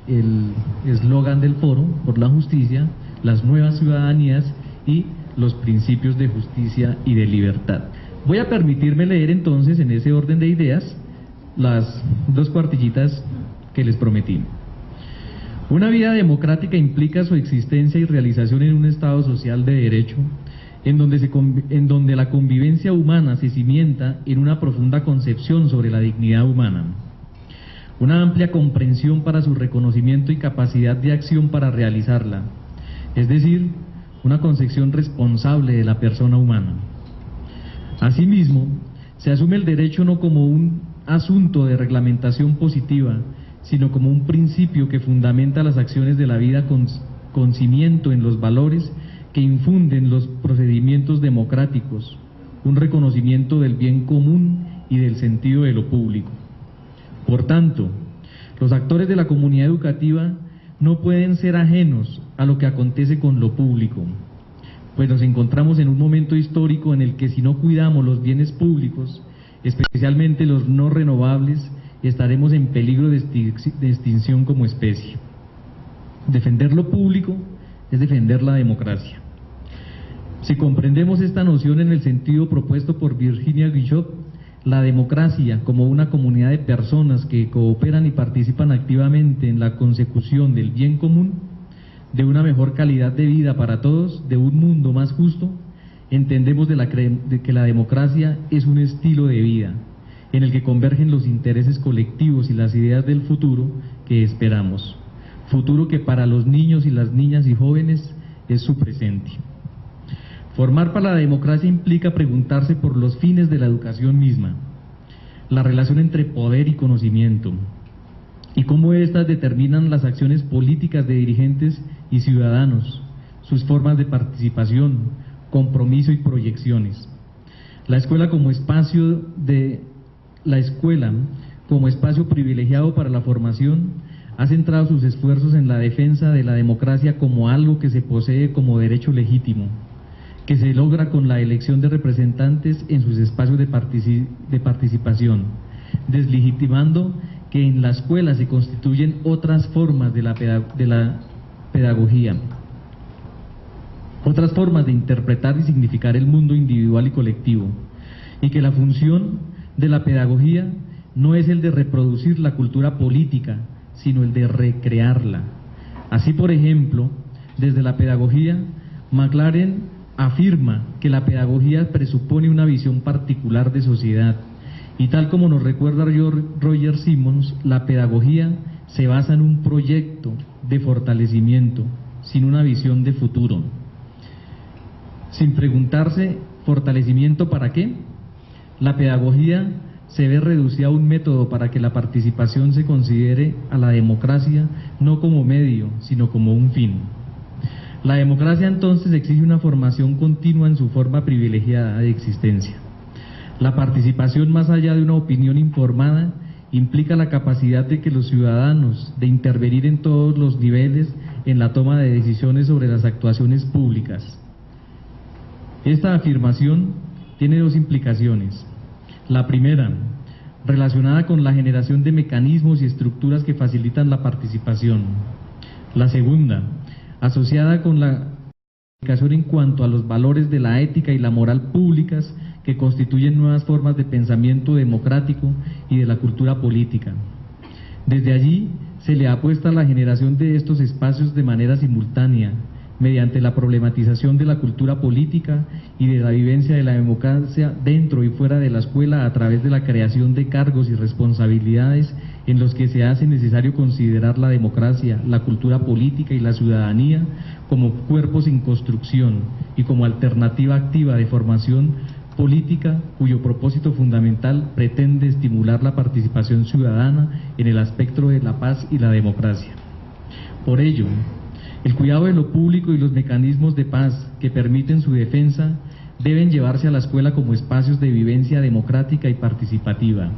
el eslogan del foro, por la justicia, las nuevas ciudadanías y los principios de justicia y de libertad. Voy a permitirme leer entonces en ese orden de ideas las 2 cuartillitas que les prometí. Una vida democrática implica su existencia y realización en un Estado social de derecho, en donde la convivencia humana se cimienta en una profunda concepción sobre la dignidad humana, una amplia comprensión para su reconocimiento y capacidad de acción para realizarla, es decir, una concepción responsable de la persona humana. Asimismo, se asume el derecho no como un asunto de reglamentación positiva, sino como un principio que fundamenta las acciones de la vida con cimiento en los valores que infunden los procedimientos democráticos, un reconocimiento del bien común y del sentido de lo público. Por tanto, los actores de la comunidad educativa no pueden ser ajenos a lo que acontece con lo público, pues nos encontramos en un momento histórico en el que si no cuidamos los bienes públicos, especialmente los no renovables, estaremos en peligro de extinción como especie. Defender lo público es defender la democracia. Si comprendemos esta noción en el sentido propuesto por Virginia Guillot, la democracia como una comunidad de personas que cooperan y participan activamente en la consecución del bien común, de una mejor calidad de vida para todos, de un mundo más justo, entendemos de que la democracia es un estilo de vida en el que convergen los intereses colectivos y las ideas del futuro que esperamos, futuro que para los niños y las niñas y jóvenes es su presente. Formar para la democracia implica preguntarse por los fines de la educación misma, la relación entre poder y conocimiento, y cómo éstas determinan las acciones políticas de dirigentes y ciudadanos, sus formas de participación, compromiso y proyecciones. La escuela como espacio privilegiado para la formación ha centrado sus esfuerzos en la defensa de la democracia como algo que se posee como derecho legítimo, que se logra con la elección de representantes en sus espacios de participación, deslegitimando que en la escuela se constituyen otras formas de la pedagogía, otras formas de interpretar y significar el mundo individual y colectivo, y que la función de la pedagogía no es el de reproducir la cultura política, sino el de recrearla. Así, por ejemplo, desde la pedagogía, McLaren afirma que la pedagogía presupone una visión particular de sociedad Y tal como nos recuerda Roger Simmons, la pedagogía se basa en un proyecto de fortalecimiento, sin una visión de futuro. Sin preguntarse, ¿fortalecimiento para qué? La pedagogía se ve reducida a un método para que la participación se considere a la democracia no como medio, sino como un fin. La democracia entonces exige una formación continua en su forma privilegiada de existencia. La participación más allá de una opinión informada implica la capacidad de que los ciudadanos de intervenir en todos los niveles en la toma de decisiones sobre las actuaciones públicas. Esta afirmación tiene dos implicaciones. La primera, relacionada con la generación de mecanismos y estructuras que facilitan la participación. La segunda, asociada con la comunicación en cuanto a los valores de la ética y la moral públicas que constituyen nuevas formas de pensamiento democrático y de la cultura política. Desde allí se le apuesta a la generación de estos espacios de manera simultánea, mediante la problematización de la cultura política y de la vivencia de la democracia dentro y fuera de la escuela a través de la creación de cargos y responsabilidades en los que se hace necesario considerar la democracia, la cultura política y la ciudadanía como cuerpos en construcción y como alternativa activa de formación política cuyo propósito fundamental pretende estimular la participación ciudadana en el aspecto de la paz y la democracia. Por ello, el cuidado de lo público y los mecanismos de paz que permiten su defensa deben llevarse a la escuela como espacios de vivencia democrática y participativa.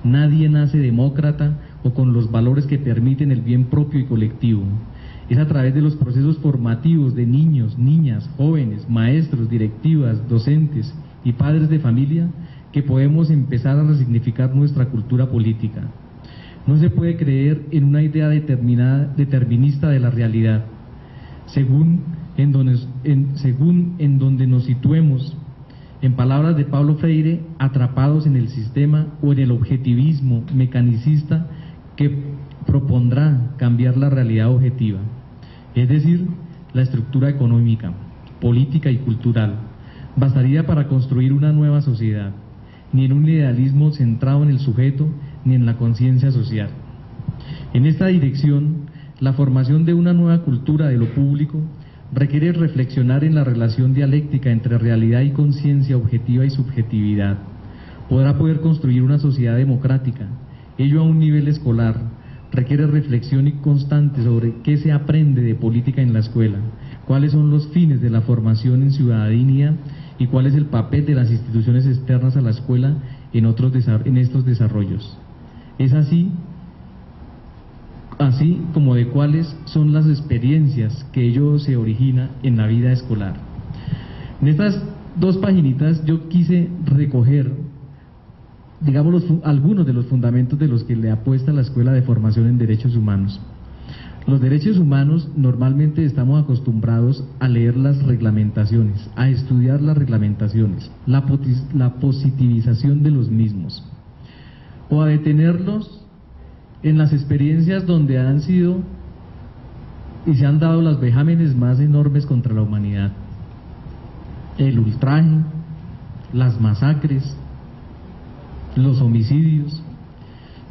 Nadie nace demócrata o con los valores que permiten el bien propio y colectivo. Es a través de los procesos formativos de niños, niñas, jóvenes, maestros, directivas, docentes y padres de familia que podemos empezar a resignificar nuestra cultura política. No se puede creer en una idea determinista de la realidad. Según en donde nos situemos, en palabras de Paulo Freire, atrapados en el sistema o en el objetivismo mecanicista que propondrá cambiar la realidad objetiva, es decir, la estructura económica, política y cultural. Bastaría para construir una nueva sociedad, ni en un idealismo centrado en el sujeto, ni en la conciencia social. En esta dirección, la formación de una nueva cultura de lo público requiere reflexionar en la relación dialéctica entre realidad y conciencia objetiva y subjetividad. Podrá poder construir una sociedad democrática, ello a un nivel escolar, requiere reflexión constante sobre qué se aprende de política en la escuela, cuáles son los fines de la formación en ciudadanía y cuál es el papel de las instituciones externas a la escuela en estos desarrollos. Es así como de cuáles son las experiencias que ello se origina en la vida escolar. En estas dos paginitas yo quise recoger, digamos, algunos de los fundamentos de los que le apuesta la Escuela de Formación en Derechos Humanos. Los derechos humanos normalmente estamos acostumbrados a leer las reglamentaciones, a estudiar las reglamentaciones, la positivización de los mismos, o a detenerlos en las experiencias donde han sido y se han dado los vejámenes más enormes contra la humanidad: el ultraje, las masacres, los homicidios.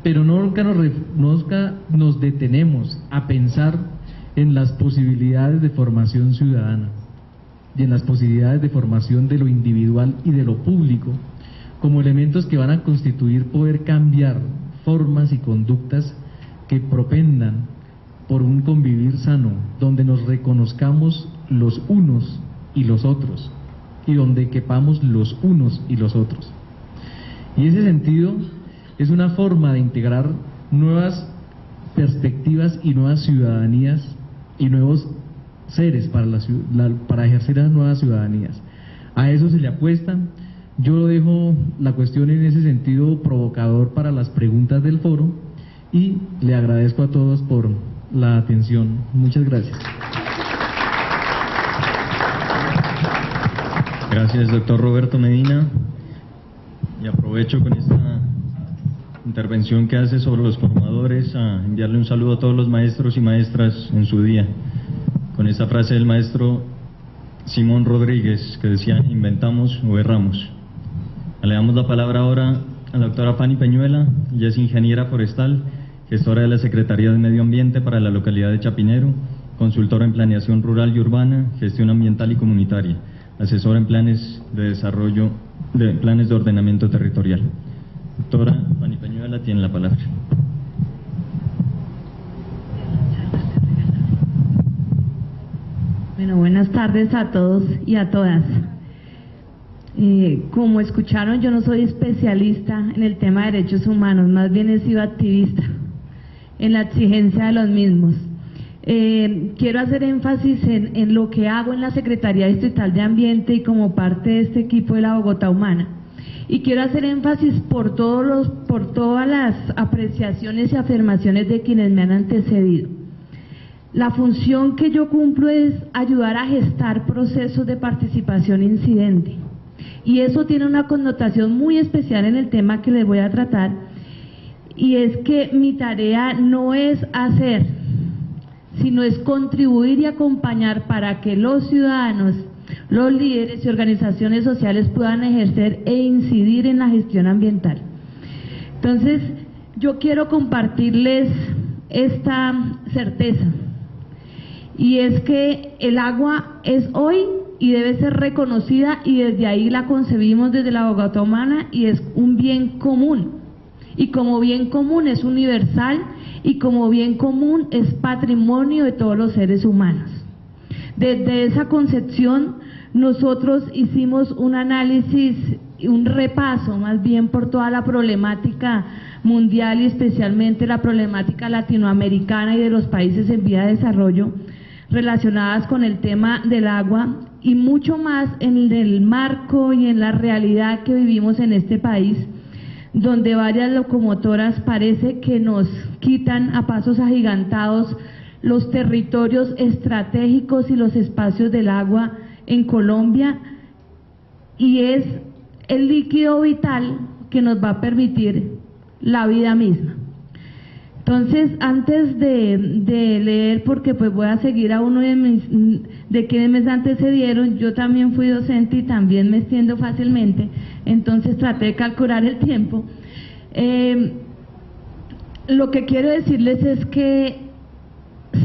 Pero nunca nos detenemos a pensar en las posibilidades de formación ciudadana y en las posibilidades de formación de lo individual y de lo público como elementos que van a constituir poder cambiar formas y conductas que propendan por un convivir sano, donde nos reconozcamos los unos y los otros, y donde quepamos los unos y los otros. Y ese sentido es una forma de integrar nuevas perspectivas y nuevas ciudadanías y nuevos seres para ejercer las nuevas ciudadanías. A eso se le apuesta. Yo dejo la cuestión en ese sentido provocador para las preguntas del foro y le agradezco a todos por la atención. Muchas gracias. Gracias, doctor Roberto Medina. Y aprovecho con esta intervención que hace sobre los formadores a enviarle un saludo a todos los maestros y maestras en su día, con esta frase del maestro Simón Rodríguez que decía: inventamos o erramos. Le damos la palabra ahora a la doctora Fanny Peñuela. Ella es ingeniera forestal, gestora de la Secretaría de Medio Ambiente para la localidad de Chapinero, consultora en planeación rural y urbana, gestión ambiental y comunitaria, asesora en planes de desarrollo, planes de ordenamiento territorial. Doctora Fanny Peñuela tiene la palabra. Bueno, buenas tardes a todos y a todas. Como escucharon, yo no soy especialista en el tema de derechos humanos, más bien he sido activista en la exigencia de los mismos. Quiero hacer énfasis en lo que hago en la Secretaría Distrital de Ambiente y como parte de este equipo de la Bogotá Humana. Y quiero hacer énfasis por todas las apreciaciones y afirmaciones de quienes me han antecedido. La función que yo cumplo es ayudar a gestar procesos de participación incidente. Y eso tiene una connotación muy especial en el tema que les voy a tratar, y es que mi tarea no es hacer, sino es contribuir y acompañar para que los ciudadanos, los líderes y organizaciones sociales puedan ejercer e incidir en la gestión ambiental. Entonces, yo quiero compartirles esta certeza, y es que el agua es hoy y debe ser reconocida, y desde ahí la concebimos desde la Bogotá Humana, y es un bien común, y como bien común es universal, y como bien común es patrimonio de todos los seres humanos. Desde esa concepción nosotros hicimos un análisis, un repaso más bien por toda la problemática mundial y especialmente la problemática latinoamericana y de los países en vía de desarrollo relacionadas con el tema del agua, y mucho más en el marco y en la realidad que vivimos en este país, donde varias locomotoras parece que nos quitan a pasos agigantados los territorios estratégicos y los espacios del agua en Colombia, y es el líquido vital que nos va a permitir la vida misma. Entonces, antes de leer, porque pues voy a seguir a uno de quienes me antecedieron, yo también fui docente y también me extiendo fácilmente, entonces traté de calcular el tiempo. Lo que quiero decirles es que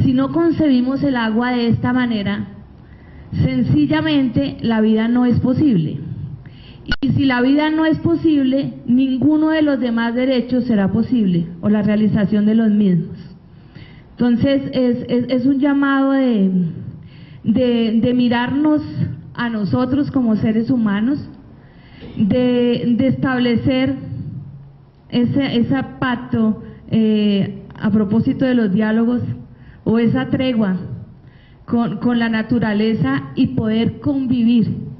si no concebimos el agua de esta manera, sencillamente la vida no es posible. Y si la vida no es posible, ninguno de los demás derechos será posible, o la realización de los mismos. Entonces es un llamado de mirarnos a nosotros como seres humanos, de establecer ese pacto a propósito de los diálogos, o esa tregua con la naturaleza, y poder convivir,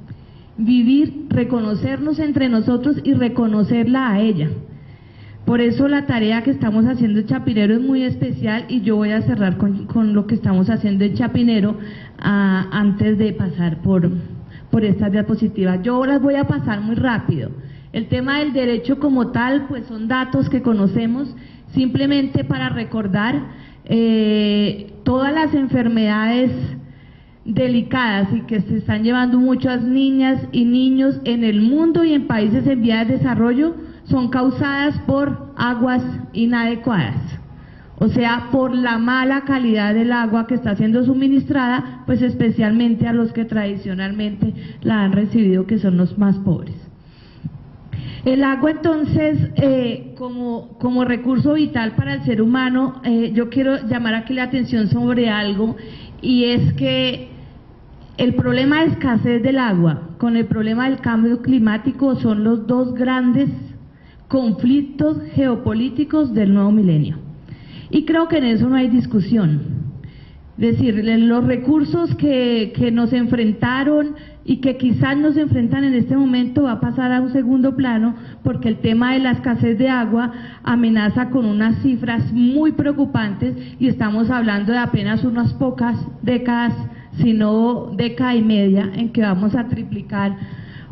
vivir, reconocernos entre nosotros y reconocerla a ella. Por eso la tarea que estamos haciendo en Chapinero es muy especial, y yo voy a cerrar con lo que estamos haciendo en Chapinero antes de pasar por estas diapositivas. Yo las voy a pasar muy rápido. El tema del derecho como tal, pues son datos que conocemos, simplemente para recordar todas las enfermedades delicadas y que se están llevando muchas niñas y niños en el mundo y en países en vías de desarrollo, son causadas por aguas inadecuadas, o sea, por la mala calidad del agua que está siendo suministrada, pues especialmente a los que tradicionalmente la han recibido, que son los más pobres. El agua, entonces, como recurso vital para el ser humano, yo quiero llamar aquí la atención sobre algo, y es que el problema de escasez del agua con el problema del cambio climático son los dos grandes conflictos geopolíticos del nuevo milenio. Y creo que en eso no hay discusión. Es decir, los recursos que nos enfrentaron y que quizás nos enfrentan en este momento va a pasar a un segundo plano, porque el tema de la escasez de agua amenaza con unas cifras muy preocupantes, y estamos hablando de apenas unas pocas décadas, sino década y media, en que vamos a triplicar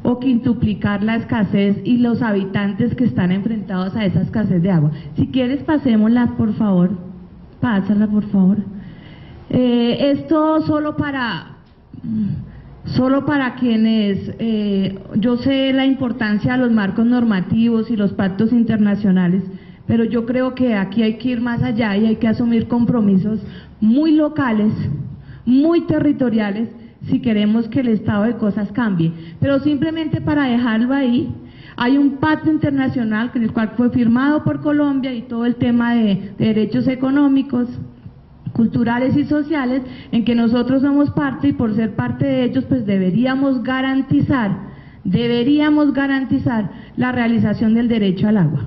o quintuplicar la escasez y los habitantes que están enfrentados a esa escasez de agua. Si quieres, pasémosla, por favor. Pásala, por favor. Esto solo para solo para quienes, yo sé la importancia de los marcos normativos y los pactos internacionales, pero yo creo que aquí hay que ir más allá y hay que asumir compromisos muy locales, muy territoriales, si queremos que el estado de cosas cambie. Pero simplemente para dejarlo ahí, hay un pacto internacional el cual fue firmado por Colombia y todo el tema de derechos económicos, culturales y sociales, en que nosotros somos parte, y por ser parte de ellos pues deberíamos garantizar la realización del derecho al agua,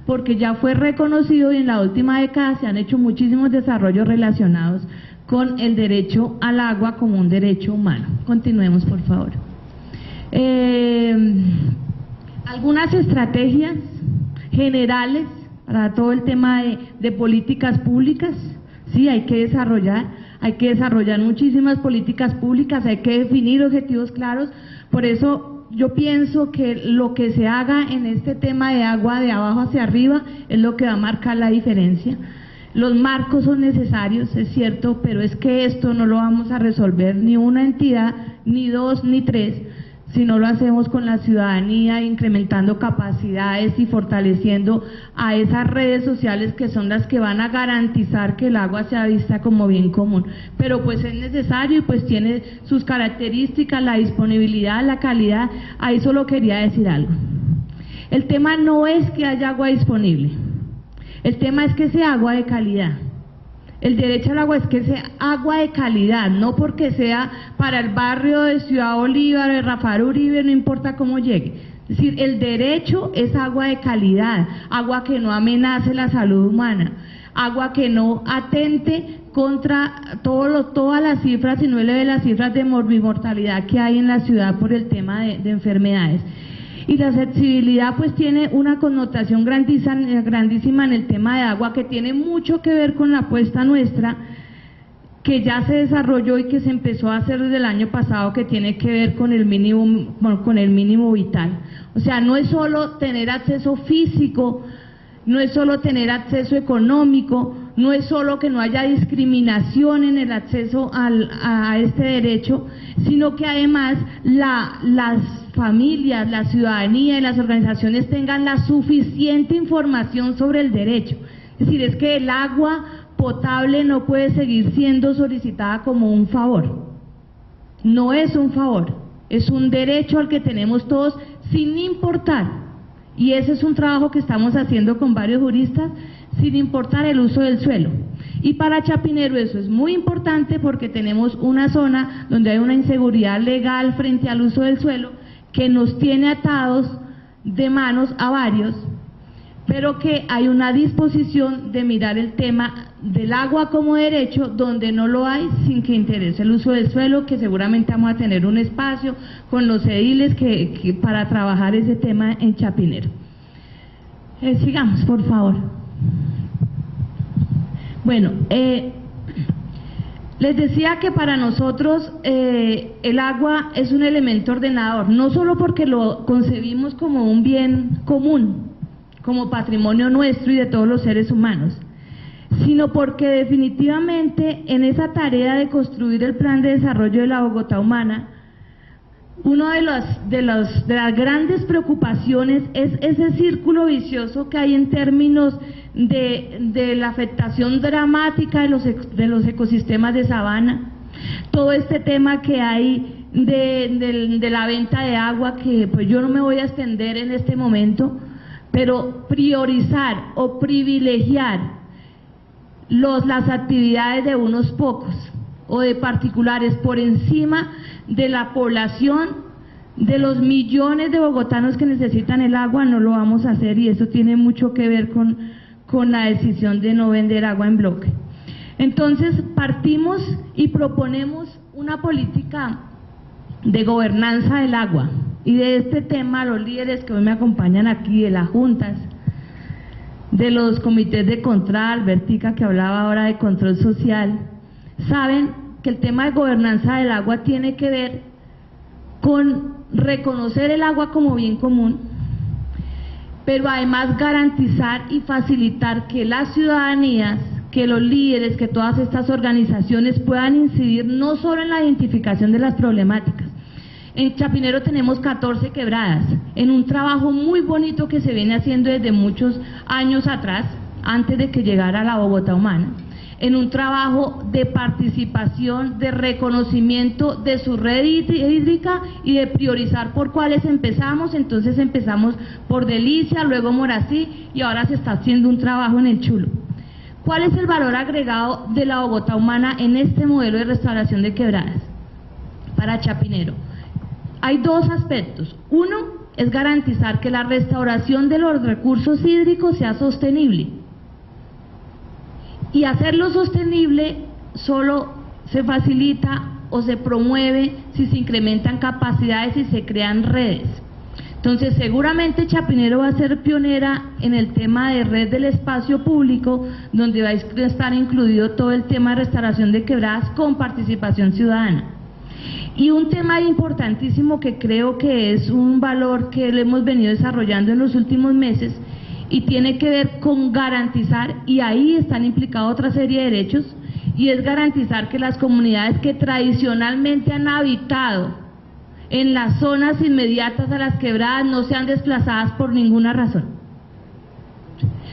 porque ya fue reconocido y en la última década se han hecho muchísimos desarrollos relacionados con el derecho al agua como un derecho humano. Continuemos, por favor. Algunas estrategias generales para todo el tema de políticas públicas. Sí, hay que desarrollar muchísimas políticas públicas, hay que definir objetivos claros. Por eso yo pienso que lo que se haga en este tema de agua de abajo hacia arriba es lo que va a marcar la diferencia. Los marcos son necesarios, es cierto, pero es que esto no lo vamos a resolver ni una entidad, ni dos, ni tres, si no lo hacemos con la ciudadanía, incrementando capacidades y fortaleciendo a esas redes sociales que son las que van a garantizar que el agua sea vista como bien común. Pero pues es necesario y pues tiene sus características, la disponibilidad, la calidad. Ahí solo quería decir algo. El tema no es que haya agua disponible, el tema es que sea agua de calidad. El derecho al agua es que sea agua de calidad, no porque sea para el barrio de Ciudad Bolívar, de Rafael Uribe, no importa cómo llegue. Es decir, el derecho es agua de calidad, agua que no amenace la salud humana, agua que no atente contra todas las cifras y no eleve las cifras de morbimortalidad que hay en la ciudad por el tema de enfermedades. Y la accesibilidad pues tiene una connotación grandísima en el tema de agua, que tiene mucho que ver con la apuesta nuestra, que ya se desarrolló y que se empezó a hacer desde el año pasado, que tiene que ver con el mínimo vital. O sea, no es solo tener acceso físico, no es solo tener acceso económico, no es solo que no haya discriminación en el acceso a este derecho, sino que además las familias, la ciudadanía y las organizaciones tengan la suficiente información sobre el derecho. Es decir, es que el agua potable no puede seguir siendo solicitada como un favor. No es un favor, es un derecho al que tenemos todos sin importar. Y ese es un trabajo que estamos haciendo con varios juristas, sin importar el uso del suelo. Y para Chapinero eso es muy importante porque tenemos una zona donde hay una inseguridad legal frente al uso del suelo que nos tiene atados de manos a varios, pero que hay una disposición de mirar el tema del agua como derecho donde no lo hay, sin que interese el uso del suelo, que seguramente vamos a tener un espacio con los ediles para trabajar ese tema en Chapinero. Sigamos, por favor. Bueno, les decía que para nosotros el agua es un elemento ordenador, no solo porque lo concebimos como un bien común, como patrimonio nuestro y de todos los seres humanos, sino porque definitivamente en esa tarea de construir el plan de desarrollo de la Bogotá humana, una de las grandes preocupaciones es ese círculo vicioso que hay en términos de la afectación dramática de los ecosistemas de sabana, todo este tema que hay de la venta de agua, que pues yo no me voy a extender en este momento, pero priorizar o privilegiar las actividades de unos pocos o de particulares por encima de la población, de los millones de bogotanos que necesitan el agua, no lo vamos a hacer, y eso tiene mucho que ver con la decisión de no vender agua en bloque. Entonces partimos y proponemos una política de gobernanza del agua, y de este tema los líderes que hoy me acompañan aquí, de las juntas, de los comités de control, Albertica que hablaba ahora de control social, saben que el tema de gobernanza del agua tiene que ver con reconocer el agua como bien común, pero además garantizar y facilitar que las ciudadanías, que los líderes, que todas estas organizaciones puedan incidir no solo en la identificación de las problemáticas, En Chapinero tenemos 14 quebradas, en un trabajo muy bonito que se viene haciendo desde muchos años atrás, antes de que llegara la Bogotá Humana, en un trabajo de participación, de reconocimiento de su red hídrica y de priorizar por cuáles empezamos. Entonces empezamos por Delicia, luego Morací y ahora se está haciendo un trabajo en el Chulo. ¿Cuál es el valor agregado de la Bogotá Humana en este modelo de restauración de quebradas para Chapinero? Hay dos aspectos. Uno es garantizar que la restauración de los recursos hídricos sea sostenible. Y hacerlo sostenible solo se facilita o se promueve si se incrementan capacidades y se crean redes. Entonces, seguramente Chapinero va a ser pionera en el tema de red del espacio público, donde va a estar incluido todo el tema de restauración de quebradas con participación ciudadana. Y un tema importantísimo que creo que es un valor que lo hemos venido desarrollando en los últimos meses y tiene que ver con garantizar, y ahí están implicados otra serie de derechos, y es garantizar que las comunidades que tradicionalmente han habitado en las zonas inmediatas a las quebradas no sean desplazadas por ninguna razón,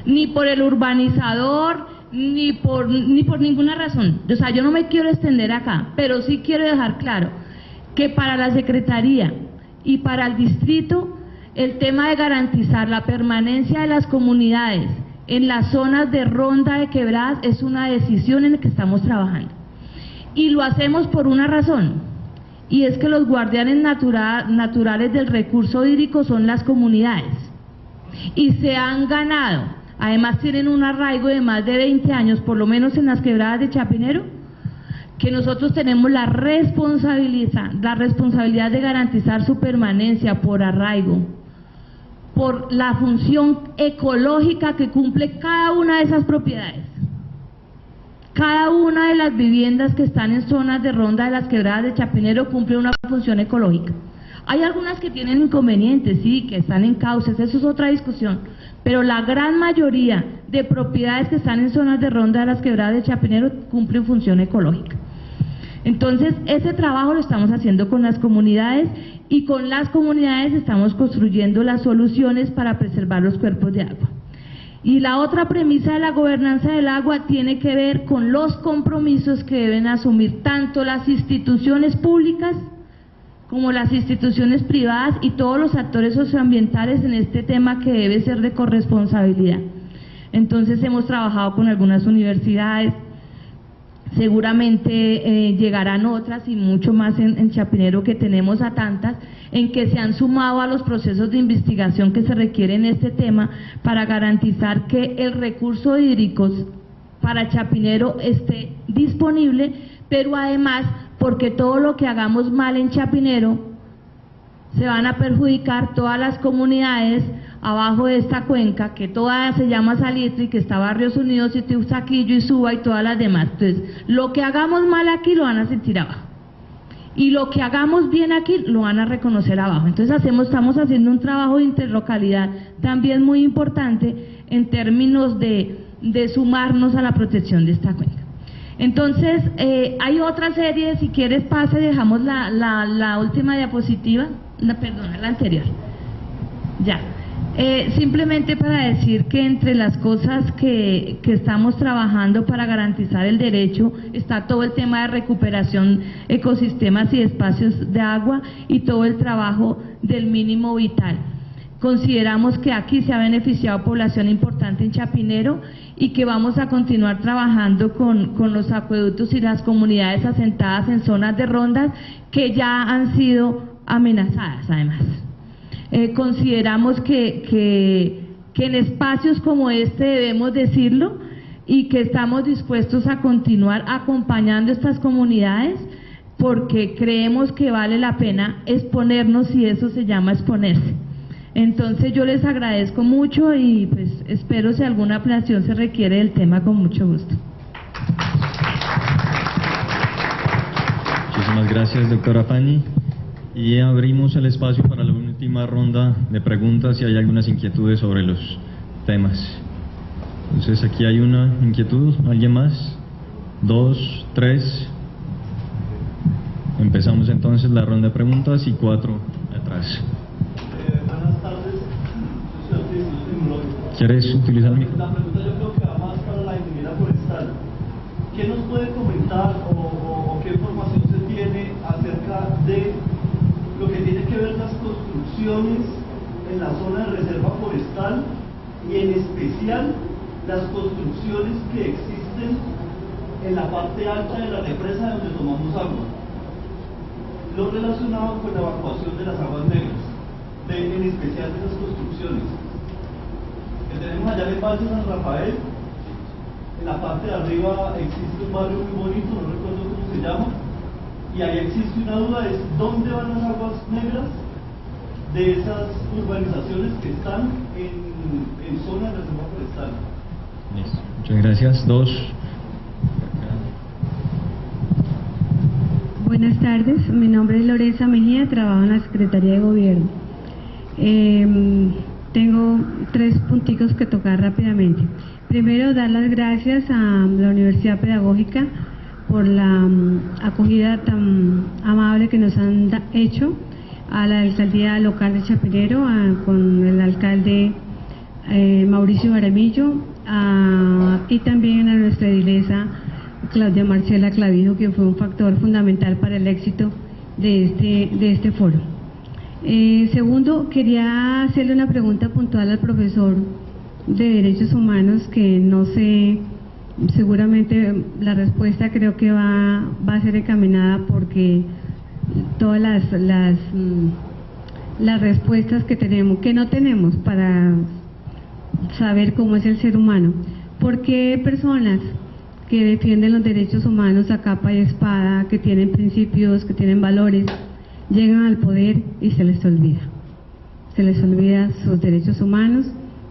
ni por el urbanizador, ni por ninguna razón. O sea, yo no me quiero extender acá, pero sí quiero dejar claro que para la Secretaría y para el distrito, el tema de garantizar la permanencia de las comunidades en las zonas de ronda de quebradas es una decisión en la que estamos trabajando. Y lo hacemos por una razón, y es que los guardianes naturales del recurso hídrico son las comunidades. Y se han ganado, además tienen un arraigo de más de 20 años, por lo menos en las quebradas de Chapinero, que nosotros tenemos la responsabilidad de garantizar su permanencia por arraigo, por la función ecológica que cumple cada una de esas propiedades. Cada una de las viviendas que están en zonas de ronda de las quebradas de Chapinero cumple una función ecológica. Hay algunas que tienen inconvenientes, sí, que están en cauces, eso es otra discusión, pero la gran mayoría de propiedades que están en zonas de ronda de las quebradas de Chapinero cumplen función ecológica. Entonces, ese trabajo lo estamos haciendo con las comunidades, y con las comunidades estamos construyendo las soluciones para preservar los cuerpos de agua. Y la otra premisa de la gobernanza del agua tiene que ver con los compromisos que deben asumir tanto las instituciones públicas como las instituciones privadas y todos los actores socioambientales en este tema, que debe ser de corresponsabilidad. Entonces hemos trabajado con algunas universidades, seguramente llegarán otras y mucho más en Chapinero, que tenemos a tantas, en que se han sumado a los procesos de investigación que se requieren en este tema para garantizar que el recurso hídrico para Chapinero esté disponible, pero además porque todo lo que hagamos mal en Chapinero se van a perjudicar todas las comunidades abajo de esta cuenca, que toda se llama Salitre, que está Barrios Unidos y Teusaquillo y Suba y todas las demás. Entonces, lo que hagamos mal aquí lo van a sentir abajo, y lo que hagamos bien aquí lo van a reconocer abajo. Entonces estamos haciendo un trabajo de interlocalidad también muy importante en términos de sumarnos a la protección de esta cuenca. Entonces, hay otra serie, si quieres pasa y dejamos la última diapositiva, la anterior. Ya. Simplemente para decir que entre las cosas que estamos trabajando para garantizar el derecho está todo el tema de recuperación ecosistemas y espacios de agua y todo el trabajo del mínimo vital. Consideramos que aquí se ha beneficiado población importante en Chapinero y que vamos a continuar trabajando con los acueductos y las comunidades asentadas en zonas de rondas que ya han sido amenazadas además. Consideramos que en espacios como este debemos decirlo, y que estamos dispuestos a continuar acompañando a estas comunidades, porque creemos que vale la pena exponernos, y eso se llama exponerse. Entonces yo les agradezco mucho y pues espero, si alguna ampliación se requiere del tema, con mucho gusto. Muchísimas gracias, doctora Fanny. Y abrimos el espacio para la última ronda de preguntas, si hay algunas inquietudes sobre los temas. Entonces aquí hay una inquietud, ¿alguien más? 2, 3. Empezamos entonces la ronda de preguntas y 4 atrás. Buenas tardes. ¿Quieres utilizar el micrófono? La pregunta yo creo que va más para la ingeniera forestal. ¿Qué nos puede comentar o qué información se tiene acerca de lo que tiene que ver las construcciones en la zona de reserva forestal y en especial las construcciones que existen en la parte alta de la represa donde tomamos agua? Lo relacionado con la evacuación de las aguas negras, en especial de las construcciones. Que tenemos allá en el Valle San Rafael, en la parte de arriba existe un barrio muy bonito, no recuerdo cómo se llama, y ahí existe una duda, es dónde van las aguas negras de esas urbanizaciones que están en zona de reserva forestal. Listo. Muchas gracias. 2. Buenas tardes, mi nombre es Lorenza Mejía, trabajo en la Secretaría de Gobierno. Tengo 3 punticos que tocar rápidamente. Primero, dar las gracias a la Universidad Pedagógica por la acogida tan amable que nos han hecho, a la alcaldía local de Chapinero, con el alcalde Mauricio Jaramillo, y también a nuestra edilesa Claudia Marcela Clavijo, que fue un factor fundamental para el éxito de este foro. Segundo, quería hacerle una pregunta puntual al profesor de Derechos Humanos, que no sé, seguramente la respuesta creo que va a ser encaminada, porque todas las respuestas que no tenemos para saber cómo es el ser humano. ¿Por qué personas que defienden los derechos humanos a capa y espada, que tienen principios, que tienen valores, llegan al poder y se les olvida? Se les olvida sus derechos humanos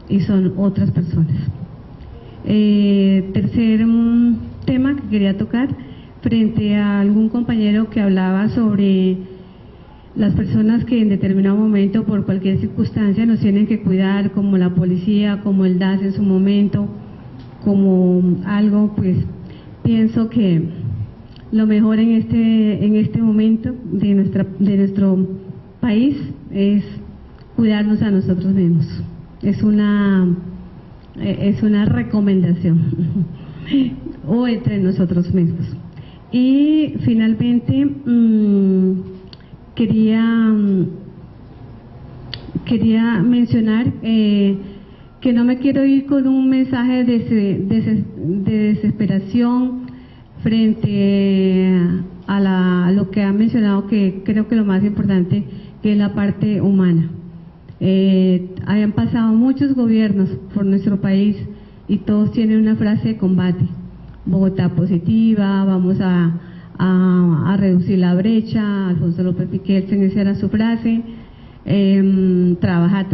y son otras personas. Tercer tema que quería tocar, frente a algún compañero que hablaba sobre las personas que en determinado momento, por cualquier circunstancia, nos tienen que cuidar, como la policía, como el DAS en su momento, como algo, pues pienso que lo mejor en este momento de nuestro país es cuidarnos a nosotros mismos. Es una recomendación o entre nosotros mismos. Y finalmente quería mencionar que no me quiero ir con un mensaje de desesperación frente a lo que han mencionado, que creo que lo más importante, que es la parte humana. Hayan pasado muchos gobiernos por nuestro país y todos tienen una frase de combate: Bogotá positiva, vamos a reducir la brecha. Alfonso López Piquelsen, esa era su frase. Trabajar.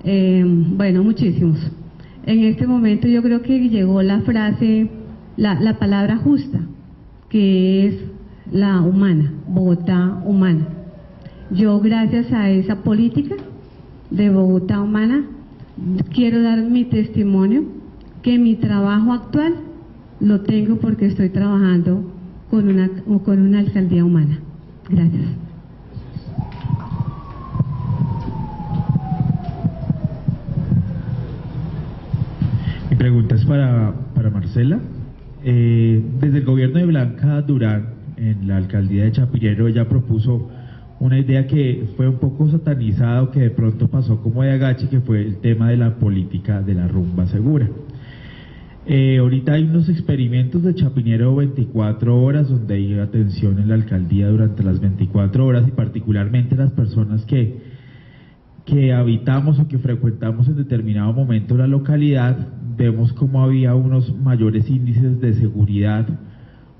Bueno, muchísimos. En este momento yo creo que llegó la frase, la palabra justa, que es la humana, Bogotá humana. Yo, gracias a esa política de Bogotá humana, quiero dar mi testimonio, que mi trabajo actual lo tengo porque estoy trabajando con una alcaldía humana. Gracias. Mi pregunta es para Marcela. Desde el gobierno de Blanca Durán, en la alcaldía de Chapinero, ella propuso una idea que fue un poco satanizada, o que de pronto pasó como de agache, que fue el tema de la política de la rumba segura. Ahorita hay unos experimentos de Chapinero 24 horas, donde hay atención en la alcaldía durante las 24 horas, y particularmente las personas que habitamos o que frecuentamos en determinado momento la localidad, vemos como había unos mayores índices de seguridad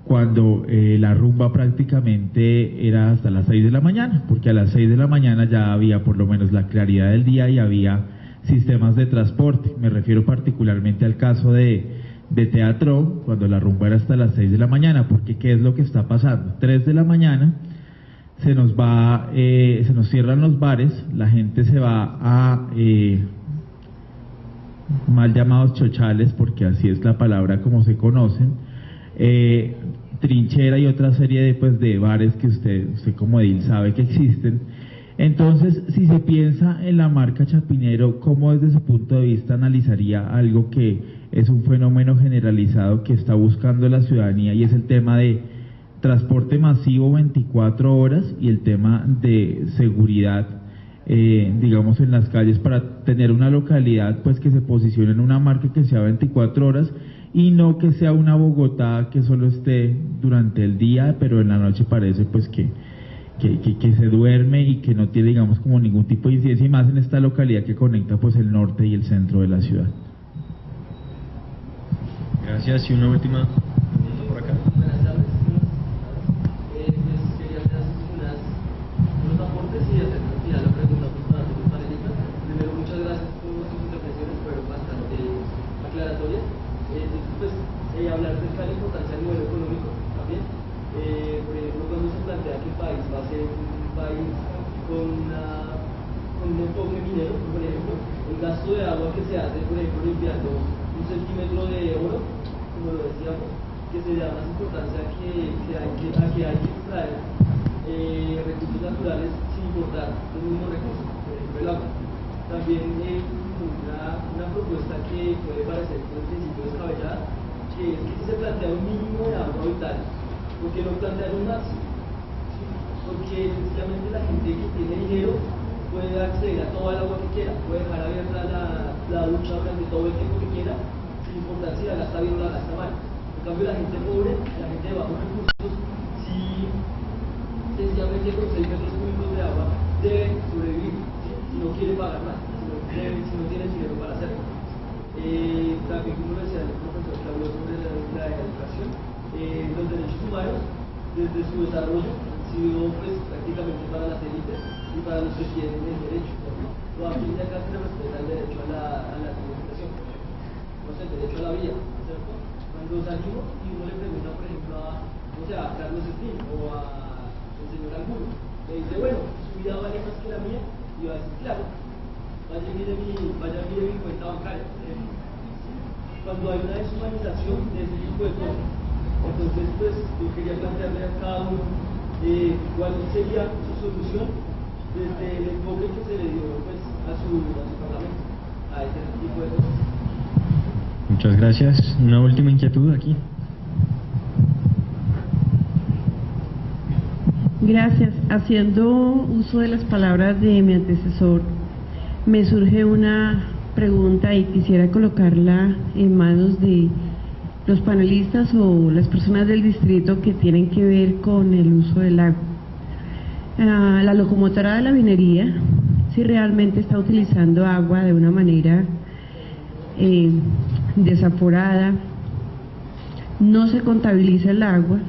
cuando la rumba prácticamente era hasta las 6 de la mañana, porque a las 6 de la mañana ya había por lo menos la claridad del día y había sistemas de transporte. Me refiero particularmente al caso de Teatro, cuando la rumba era hasta las 6 de la mañana, porque ¿qué es lo que está pasando? 3 de la mañana se nos cierran los bares, la gente se va a mal llamados chochales, porque así es la palabra como se conocen, Trinchera y otra serie de, pues, de bares que usted como edil sabe que existen. Entonces, si se piensa en la marca Chapinero, ¿cómo desde su punto de vista analizaría algo que es un fenómeno generalizado que está buscando la ciudadanía, y es el tema de transporte masivo 24 horas y el tema de seguridad, digamos, en las calles, para tener una localidad pues que se posicione en una marca que sea 24 horas y no que sea una Bogotá que solo esté durante el día, pero en la noche parece pues que se duerme y que no tiene, digamos, como ningún tipo de incidencia, y más en esta localidad que conecta pues el norte y el centro de la ciudad. Gracias. Y una última por acá. Buenas tardes. Pues quería hacer unos aportes y hacer la pregunta para los panelistas. Primero, muchas gracias por sus intervenciones, fueron bastante aclaratorias. Pues hablar acerca de la importancia del modelo económico también. Por ejemplo, cuando se plantea que el país va a ser un país con un enfoque minero, por ejemplo, el gasto de agua que se hace, por ejemplo, limpiando 1 centímetro de oro, como lo decíamos, que se le da más importancia a que hay que extraer recursos naturales sin importar los mismos recursos, por ejemplo el agua. También una propuesta que puede parecer en principio descabellada, que es que si se plantea un mínimo de agua vital, ¿por qué no plantear un máximo? ¿Sí? Porque sencillamente la gente que tiene dinero puede acceder a toda el agua que quiera, puede dejar abierta la ducha durante todo el tiempo que quiera, sin importar si la gasta bien o la gasta mal. En cambio, la gente pobre, la gente de bajos recursos, si sencillamente con 6 metros cúbicos de agua debe sobrevivir, ¿sí? Si no quiere pagar más, si no tiene dinero para hacerlo. También, como decía el profesor que habló sobre la educación, los derechos humanos, desde su desarrollo, han sido pues, prácticamente para las élites y para los que tienen el derecho. ¿No? Aquí ya casi se respeta el derecho a la alimentación, no sé, el derecho a la vida, ¿cierto? Cuando salimos y uno le pregunta, por ejemplo, a Carlos Slim o al señor Angulo, le dice, bueno, su vida vale más que la mía, y va a decir, claro, vaya mire mi cuenta bancaria. Cuando hay una deshumanización de ese tipo de cosas, entonces pues yo quería plantearle a cada uno cuál sería su solución desde el enfoque que se le dio pues, a su parlamento, a ese tipo de cosas. Muchas gracias. Una última inquietud aquí. Gracias. Haciendo uso de las palabras de mi antecesor, me surge una pregunta y quisiera colocarla en manos de los panelistas o las personas del distrito que tienen que ver con el uso del agua. La locomotora de la minería, si realmente está utilizando agua de una manera desaforada, no se contabiliza el agua.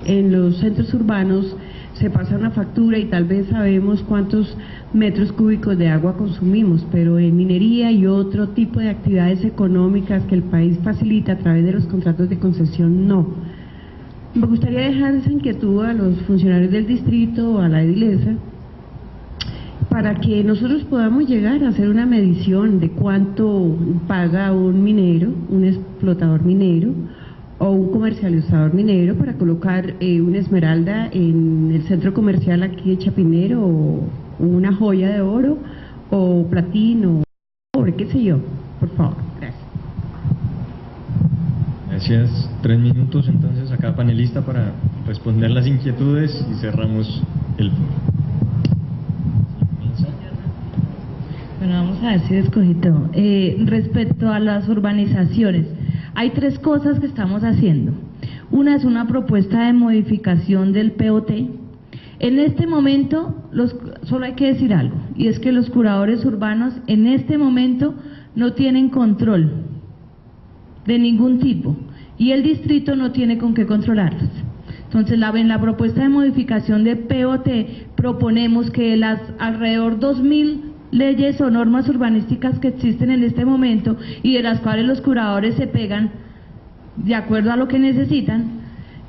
En los centros urbanos se pasa una factura y tal vez sabemos cuántos metros cúbicos de agua consumimos, pero en minería y otro tipo de actividades económicas que el país facilita a través de los contratos de concesión, no. Me gustaría dejar esa inquietud a los funcionarios del distrito o a la edilesa para que nosotros podamos llegar a hacer una medición de cuánto paga un minero, un explotador minero o un comercializador minero para colocar una esmeralda en el centro comercial aquí de Chapinero, o una joya de oro o platino, o qué sé yo. Por favor, gracias. Gracias. 3 minutos entonces a cada panelista para responder las inquietudes y cerramos el foro. Bueno, vamos a ver si escogí todo. Respecto a las urbanizaciones, hay 3 cosas que estamos haciendo. Una es una propuesta de modificación del POT. En este momento, solo hay que decir algo, y es que los curadores urbanos en este momento no tienen control de ningún tipo, y el distrito no tiene con qué controlarlos. Entonces, en la propuesta de modificación de POT proponemos que las alrededor 2.000 leyes o normas urbanísticas que existen en este momento y de las cuales los curadores se pegan de acuerdo a lo que necesitan,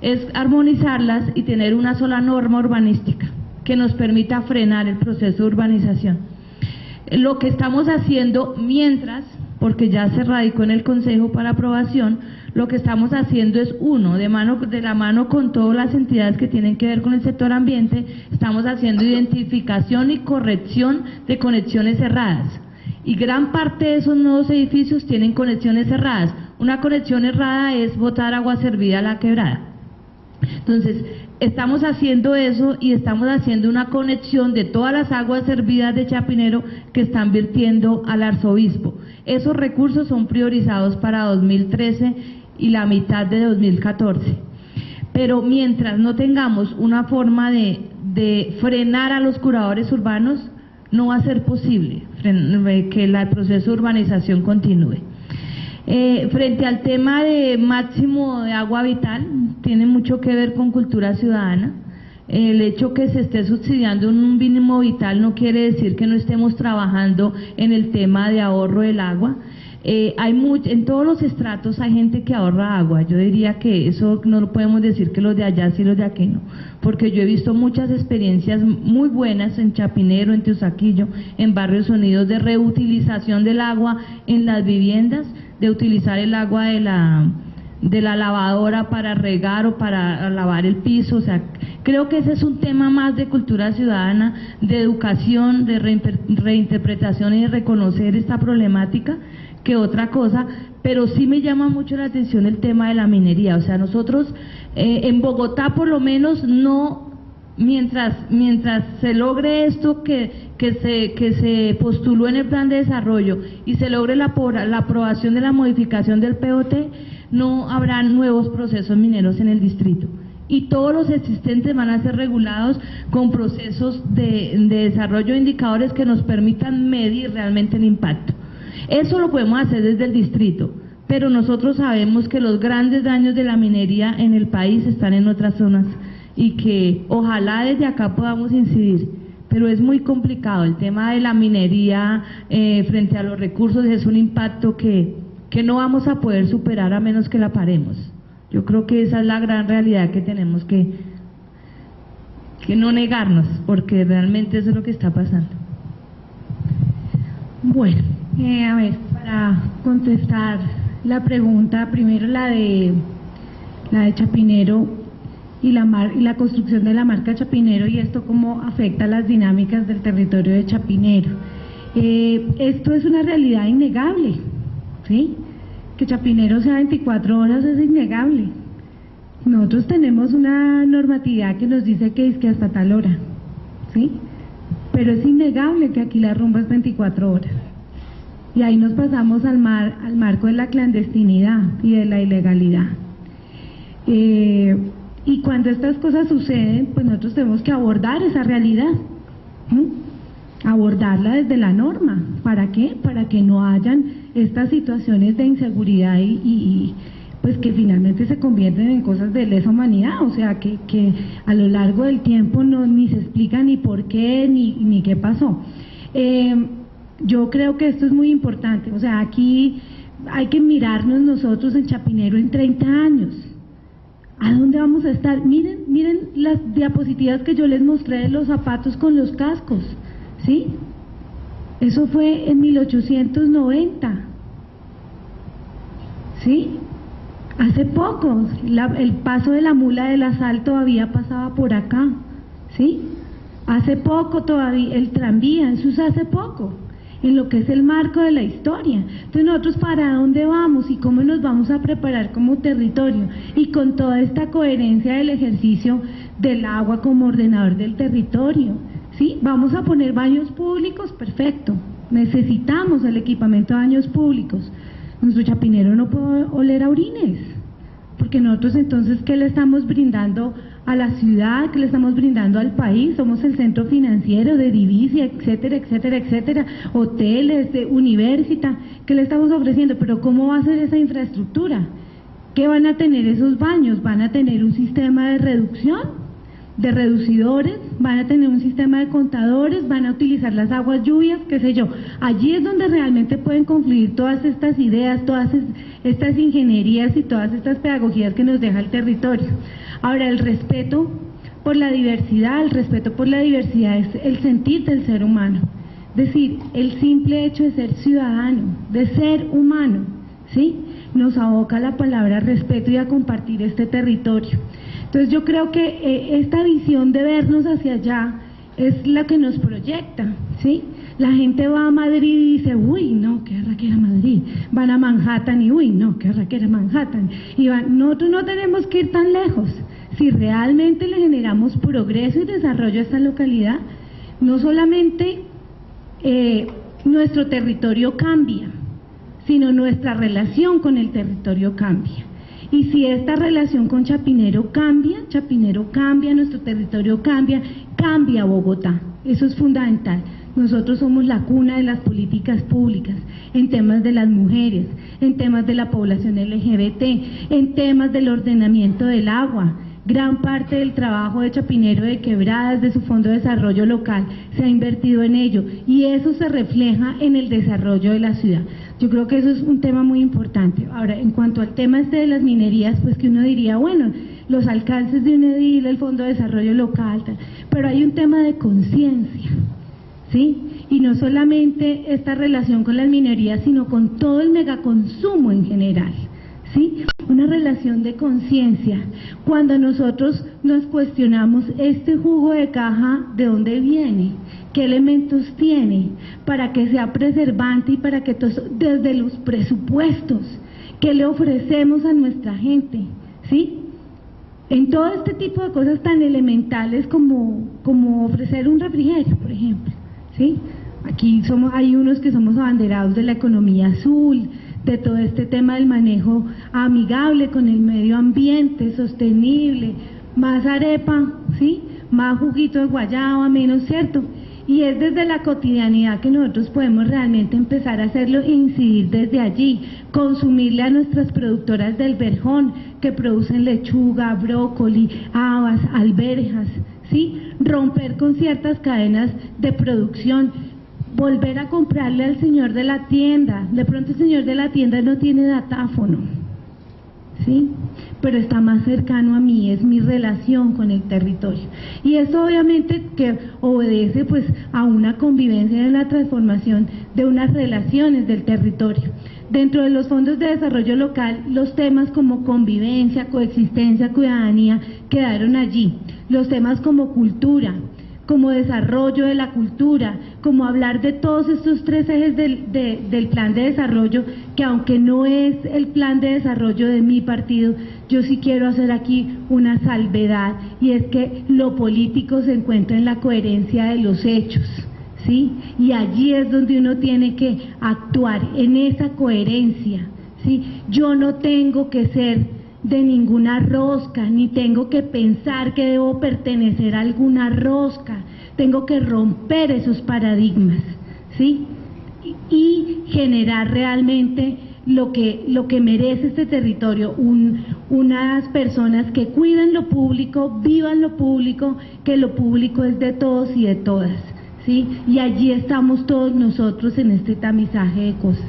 es armonizarlas y tener una sola norma urbanística que nos permita frenar el proceso de urbanización. Lo que estamos haciendo mientras, porque ya se radicó en el Consejo para aprobación, lo que estamos haciendo es de la mano con todas las entidades que tienen que ver con el sector ambiente, estamos haciendo identificación y corrección de conexiones cerradas. Y gran parte de esos nuevos edificios tienen conexiones cerradas. Una conexión errada es botar agua servida a la quebrada. Entonces, estamos haciendo eso y estamos haciendo una conexión de todas las aguas servidas de Chapinero que están virtiendo al arzobispo. Esos recursos son priorizados para 2013 y la mitad de 2014. Pero mientras no tengamos una forma de frenar a los curadores urbanos, no va a ser posible que el proceso de urbanización continúe. Frente al tema de máximo de agua vital, tiene mucho que ver con cultura ciudadana. El hecho que se esté subsidiando un mínimo vital no quiere decir que no estemos trabajando en el tema de ahorro del agua. En todos los estratos hay gente que ahorra agua. Yo diría que eso no lo podemos decir que los de allá sí, los de aquí no, porque yo he visto muchas experiencias muy buenas en Chapinero, en Teusaquillo, en Barrios Unidos, de reutilización del agua en las viviendas, de utilizar el agua de la lavadora para regar o para lavar el piso. O sea, creo que ese es un tema más de cultura ciudadana, de educación, de reinterpretación y de reconocer esta problemática que otra cosa, pero sí me llama mucho la atención el tema de la minería. O sea, nosotros en Bogotá por lo menos no, mientras se logre esto que se postuló en el plan de desarrollo y se logre la aprobación de la modificación del POT, no habrá nuevos procesos mineros en el distrito. Y todos los existentes van a ser regulados con procesos de desarrollo de indicadores que nos permitan medir realmente el impacto. Eso lo podemos hacer desde el distrito, pero nosotros sabemos que los grandes daños de la minería en el país están en otras zonas y que ojalá desde acá podamos incidir, pero es muy complicado. El tema de la minería frente a los recursos es un impacto que no vamos a poder superar a menos que la paremos. Yo creo que esa es la gran realidad que tenemos que no negarnos, porque realmente eso es lo que está pasando. Bueno, a ver, para contestar la pregunta, primero la de Chapinero y la construcción de la marca Chapinero y esto cómo afecta las dinámicas del territorio de Chapinero. Esto es una realidad innegable, ¿sí? Que Chapinero sea 24 horas es innegable. Nosotros tenemos una normatividad que nos dice que es que hasta tal hora, ¿sí? Pero es innegable que aquí la rumba es 24 horas. Y ahí nos pasamos al marco de la clandestinidad y de la ilegalidad. Y cuando estas cosas suceden, pues nosotros tenemos que abordar esa realidad, abordarla desde la norma. ¿Para qué? Para que no hayan estas situaciones de inseguridad y pues que finalmente se convierten en cosas de lesa humanidad, o sea que a lo largo del tiempo ni se explica ni por qué ni qué pasó. Yo creo que esto es muy importante, o sea, aquí hay que mirarnos nosotros en Chapinero en 30 años. ¿A dónde vamos a estar? Miren las diapositivas que yo les mostré de los zapatos con los cascos, ¿sí? Eso fue en 1890, ¿sí? Hace poco, el paso de la mula de la sal todavía pasaba por acá, ¿sí? Hace poco todavía, el tranvía, eso es hace poco, en lo que es el marco de la historia. Entonces nosotros ¿para dónde vamos y cómo nos vamos a preparar como territorio? Y con toda esta coherencia del ejercicio del agua como ordenador del territorio, ¿sí? Vamos a poner baños públicos, perfecto, necesitamos el equipamiento de baños públicos. Nuestro Chapinero no puede oler a orines, porque nosotros entonces ¿qué le estamos brindando a la ciudad? ¿Qué le estamos brindando al país? Somos el centro financiero de Divisia, etcétera, etcétera, etcétera, hoteles, de Universita, ¿qué le estamos ofreciendo? Pero ¿cómo va a ser esa infraestructura? ¿Qué van a tener esos baños? ¿Van a tener un sistema de reducción? ¿De reducidores? ¿Van a tener un sistema de contadores? ¿Van a utilizar las aguas lluvias? ¿Qué sé yo? Allí es donde realmente pueden confluir todas estas ideas, todas estas ingenierías y todas estas pedagogías que nos deja el territorio. Ahora, el respeto por la diversidad, es el sentir del ser humano. Es decir, el simple hecho de ser ciudadano, de ser humano, ¿sí? nos aboca la palabra respeto y a compartir este territorio. Entonces yo creo que esta visión de vernos hacia allá es la que nos proyecta, ¿sí? La gente va a Madrid y dice, uy, no, qué raquera Madrid. Van a Manhattan y, uy, no, qué raquera Manhattan. Y nosotros no tenemos que ir tan lejos. Si realmente le generamos progreso y desarrollo a esta localidad, no solamente nuestro territorio cambia, sino nuestra relación con el territorio cambia. Y si esta relación con Chapinero cambia, nuestro territorio cambia, cambia Bogotá. Eso es fundamental. Nosotros somos la cuna de las políticas públicas, en temas de las mujeres, en temas de la población LGBT, en temas del ordenamiento del agua. Gran parte del trabajo de Chapinero de Quebradas, de su Fondo de Desarrollo Local, se ha invertido en ello y eso se refleja en el desarrollo de la ciudad. Yo creo que eso es un tema muy importante. Ahora, en cuanto al tema de las minerías, pues que uno diría, bueno, los alcances de un edil, el Fondo de Desarrollo Local, tal, pero hay un tema de conciencia, ¿sí? Y no solamente esta relación con las minerías, sino con todo el megaconsumo en general, ¿sí? Una relación de conciencia. Cuando nosotros nos cuestionamos este jugo de caja, ¿de dónde viene? ¿Qué elementos tiene? Para que sea preservante y para que desde los presupuestos, ¿qué le ofrecemos a nuestra gente? ¿Sí? En todo este tipo de cosas tan elementales como ofrecer un refrigerio, por ejemplo, ¿sí? Aquí hay unos que somos abanderados de la economía azul, de todo este tema del manejo amigable con el medio ambiente, sostenible, más arepa, ¿sí? Más juguito de guayaba, menos, ¿cierto? Y es desde la cotidianidad que nosotros podemos realmente empezar a hacerlo e incidir desde allí, consumirle a nuestras productoras del Verjón, que producen lechuga, brócoli, habas, alberjas, ¿sí? Romper con ciertas cadenas de producción, volver a comprarle al señor de la tienda. De pronto el señor de la tienda no tiene datáfono, ¿sí? Pero está más cercano a mí, es mi relación con el territorio. Y eso obviamente que obedece pues a una convivencia y a una transformación de unas relaciones del territorio. Dentro de los fondos de desarrollo local, los temas como convivencia, coexistencia, ciudadanía quedaron allí. Los temas como cultura, como desarrollo de la cultura, como hablar de todos estos tres ejes del plan de desarrollo, que aunque no es el plan de desarrollo de mi partido, yo sí quiero hacer aquí una salvedad, y es que lo político se encuentra en la coherencia de los hechos, ¿sí? Y allí es donde uno tiene que actuar, en esa coherencia, ¿sí? Yo no tengo que ser de ninguna rosca, ni tengo que pensar que debo pertenecer a alguna rosca, tengo que romper esos paradigmas, ¿sí? Y generar realmente lo que merece este territorio, unas personas que cuiden lo público, vivan lo público, que lo público es de todos y de todas, ¿sí? Y allí estamos todos nosotros en este tamizaje de cosas.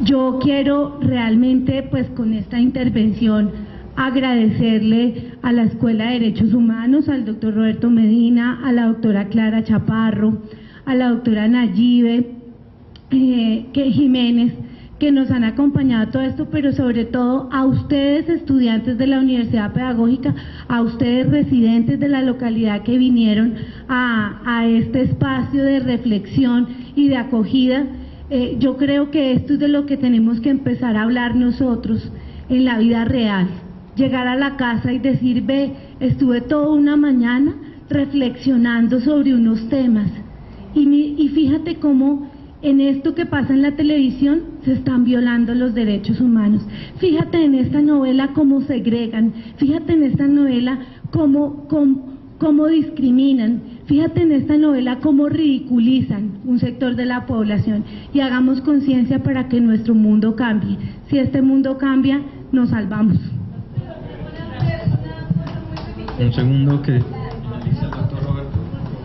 Yo quiero realmente, pues con esta intervención, agradecerle a la Escuela de Derechos Humanos, al doctor Roberto Medina, a la doctora Clara Chaparro, a la doctora Nayibe Jiménez, que nos han acompañado a todo esto, pero sobre todo a ustedes, estudiantes de la Universidad Pedagógica, a ustedes, residentes de la localidad, que vinieron a este espacio de reflexión y de acogida. Yo creo que esto es de lo que tenemos que empezar a hablar nosotros en la vida real. Llegar a la casa y decir, ve, estuve toda una mañana reflexionando sobre unos temas. Y fíjate cómo en esto que pasa en la televisión se están violando los derechos humanos. Fíjate en esta novela cómo segregan. Fíjate en esta novela cómo discriminan. Fíjate en esta novela cómo ridiculizan un sector de la población, y hagamos conciencia para que nuestro mundo cambie. Si este mundo cambia, nos salvamos. Un segundo que finaliza el doctor Roberto, por favor.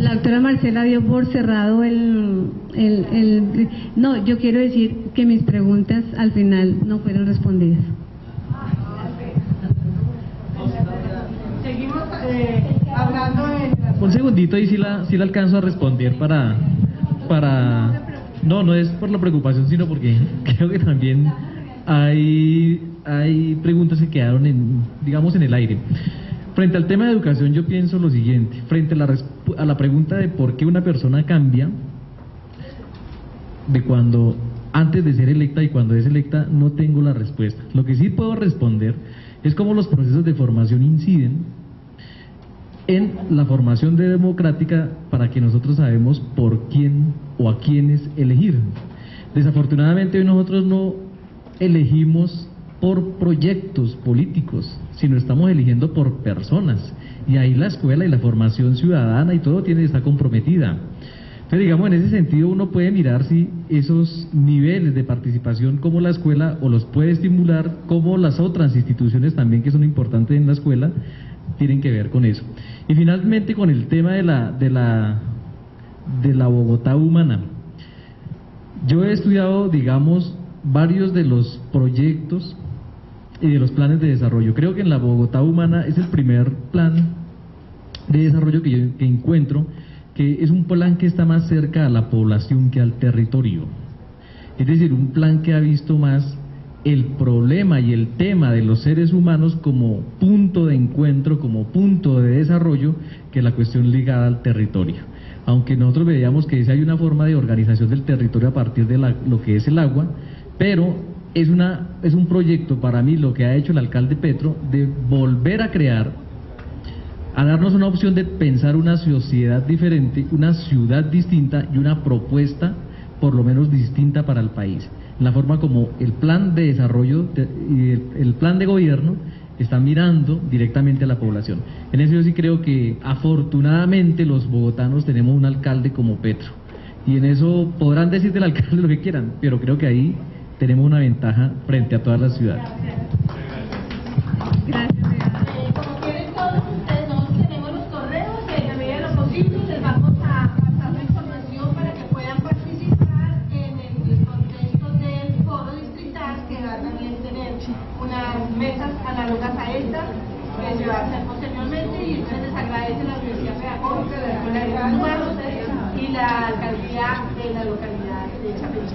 La doctora Marcela dio por cerrado No, yo quiero decir que mis preguntas al final no fueron respondidas. Seguimos hablando Un segundito y si la alcanzo a responder para No es por la preocupación, sino porque creo que también hay preguntas que quedaron digamos, en el aire. Frente al tema de educación, yo pienso lo siguiente: frente a la pregunta de por qué una persona cambia de cuando antes de ser electa y cuando es electa, no tengo la respuesta. Lo que sí puedo responder es cómo los procesos de formación inciden en la formación democrática para que nosotros sabemos por quién o a quiénes elegir. Desafortunadamente hoy nosotros no elegimos por proyectos políticos, sino estamos eligiendo por personas, y ahí la escuela y la formación ciudadana y todo está comprometida. Entonces, digamos, en ese sentido uno puede mirar si esos niveles de participación, como la escuela, o los puede estimular, como las otras instituciones también que son importantes en la escuela, tienen que ver con eso. Y finalmente, con el tema de la Bogotá humana. Yo he estudiado, digamos, varios de los proyectos y de los planes de desarrollo. Creo que en la Bogotá humana es el primer plan de desarrollo que encuentro, que es un plan que está más cerca a la población que al territorio. Es decir, un plan que ha visto más el problema y el tema de los seres humanos como punto de encuentro, como punto de desarrollo, que la cuestión ligada al territorio. Aunque nosotros veíamos que hay una forma de organización del territorio a partir de lo que es el agua, pero es un proyecto, para mí, lo que ha hecho el alcalde Petro, de volver a crear, a darnos una opción de pensar una sociedad diferente, una ciudad distinta y una propuesta por lo menos distinta para el país. La forma como el plan de desarrollo y el plan de gobierno está mirando directamente a la población. En eso yo sí creo que afortunadamente los bogotanos tenemos un alcalde como Petro, y en eso podrán decir del alcalde lo que quieran, pero creo que ahí tenemos una ventaja frente a todas las ciudades. Gracias. Como quieren todos ustedes, nosotros tenemos los correos y en la medida de lo posible les vamos a pasar la información para que puedan participar en el contexto del foro distrital, que va a también tener unas mesas análogas a esta que se va a hacer posteriormente, y entonces les agradece la Universidad Pedagógica, la Escuela de Derechos Humanos y la alcaldía de la localidad de Chapinero.